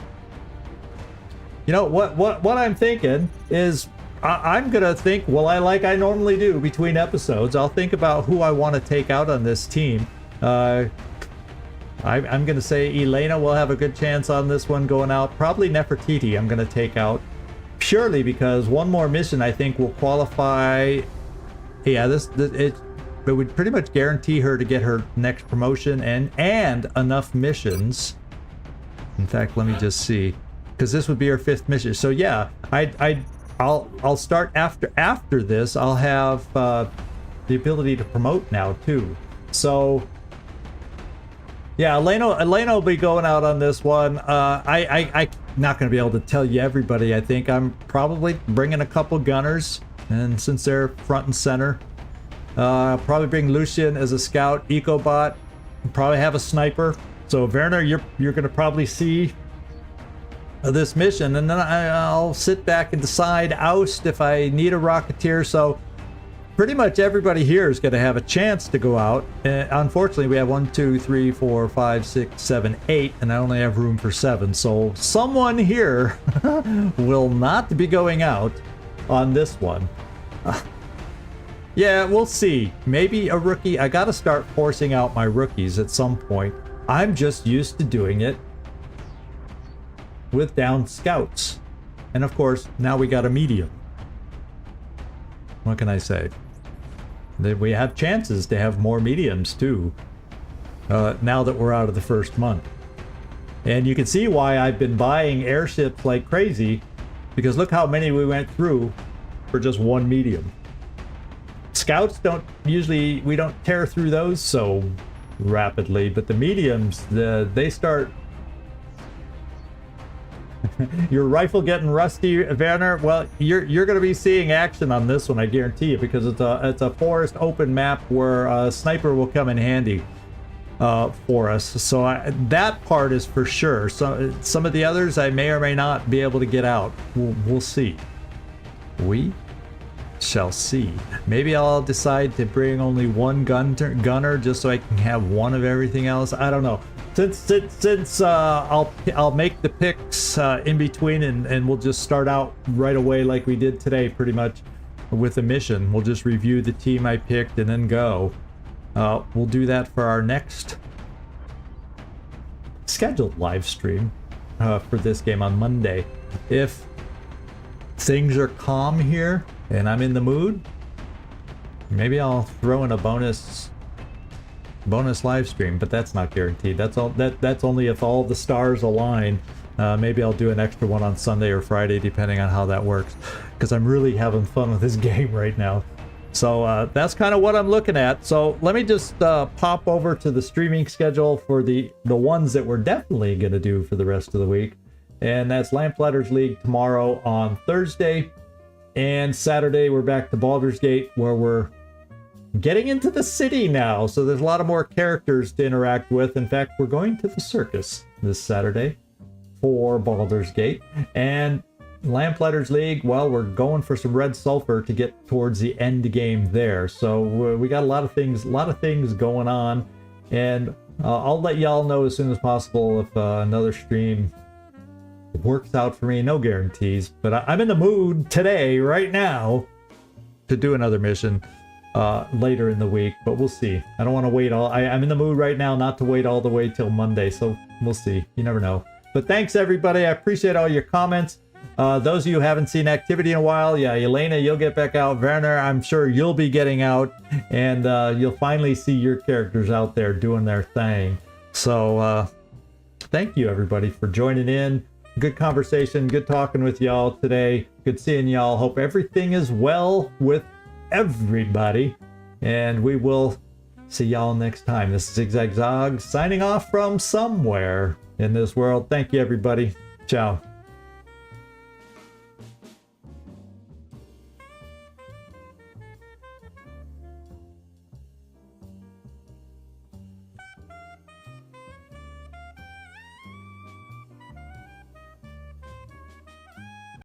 you know, what I'm thinking is I'm gonna think, well, like I normally do between episodes, I'll think about who I want to take out on this team. I'm going to say Elena will have a good chance on this one going out. Probably Nefertiti I'm going to take out purely because one more mission I think will qualify. Yeah, it would pretty much guarantee her to get her next promotion and enough missions. In fact, let me just see, because this would be her 5th mission. So yeah, I'll start after this. I'll have the ability to promote now too. So yeah, Elena will be going out on this one. I'm not going to be able to tell you everybody. I think I'm probably bringing a couple gunners, and since they're front and center, I'll probably bring Lucian as a scout, Ecobot, probably have a sniper. So Werner, you're going to probably see this mission, and then I'll sit back and decide oust if I need a Rocketeer. So pretty much everybody here is going to have a chance to go out. Unfortunately, we have 1, 2, 3, 4, 5, 6, 7, 8, and I only have room for 7. So someone here will not be going out on this one. Yeah, we'll see. Maybe a rookie. I got to start forcing out my rookies at some point. I'm just used to doing it with down scouts. And of course, now we got a medium. What can I say? We have chances to have more mediums too, now that we're out of the first month. And you can see why I've been buying airships like crazy, because look how many we went through for just one medium. Scouts we don't tear through those so rapidly, but the mediums, they start. Your rifle getting rusty, Werner? Well, you're going to be seeing action on this one, I guarantee you, because it's a forest open map where a sniper will come in handy for us. So that part is for sure. So some of the others I may or may not be able to get out. We'll see. We shall see. Maybe I'll decide to bring only one gunner just so I can have one of everything else. I don't know. Since I'll make the picks in between, and we'll just start out right away like we did today, pretty much with a mission. We'll just review the team I picked and then go. We'll do that for our next scheduled live stream for this game on Monday. If things are calm here and I'm in the mood, maybe I'll throw in a bonus live stream, but that's not guaranteed. That's only if all the stars align. Maybe I'll do an extra one on Sunday or Friday, depending on how that works, because I'm really having fun with this game right now. So that's kind of what I'm looking at. So let me just pop over to the streaming schedule for the ones that we're definitely going to do for the rest of the week. And that's Lamplighters League tomorrow on Thursday. And Saturday we're back to Baldur's Gate, where we're getting into the city now. So there's a lot of more characters to interact with. In fact, we're going to the circus this Saturday for Baldur's Gate. And Lamplighters League, well, we're going for some red sulfur to get towards the end game there. So we got a lot of things going on, and I'll let y'all know as soon as possible if another stream works out for me. No guarantees, but I'm in the mood today, right now, to do another mission later in the week. But we'll see. I don't want to wait I'm in the mood right now not to wait all the way till Monday. So we'll see. You never know. But thanks everybody. I appreciate all your comments. Those of you who haven't seen activity in a while, yeah, Elena, you'll get back out. Werner, I'm sure you'll be getting out, and you'll finally see your characters out there doing their thing. So thank you everybody for joining in. Good conversation, good talking with y'all today. Good seeing y'all. Hope everything is well with everybody, and we will see y'all next time. This is Zigzag Zog signing off from somewhere in this world. Thank you everybody. Ciao.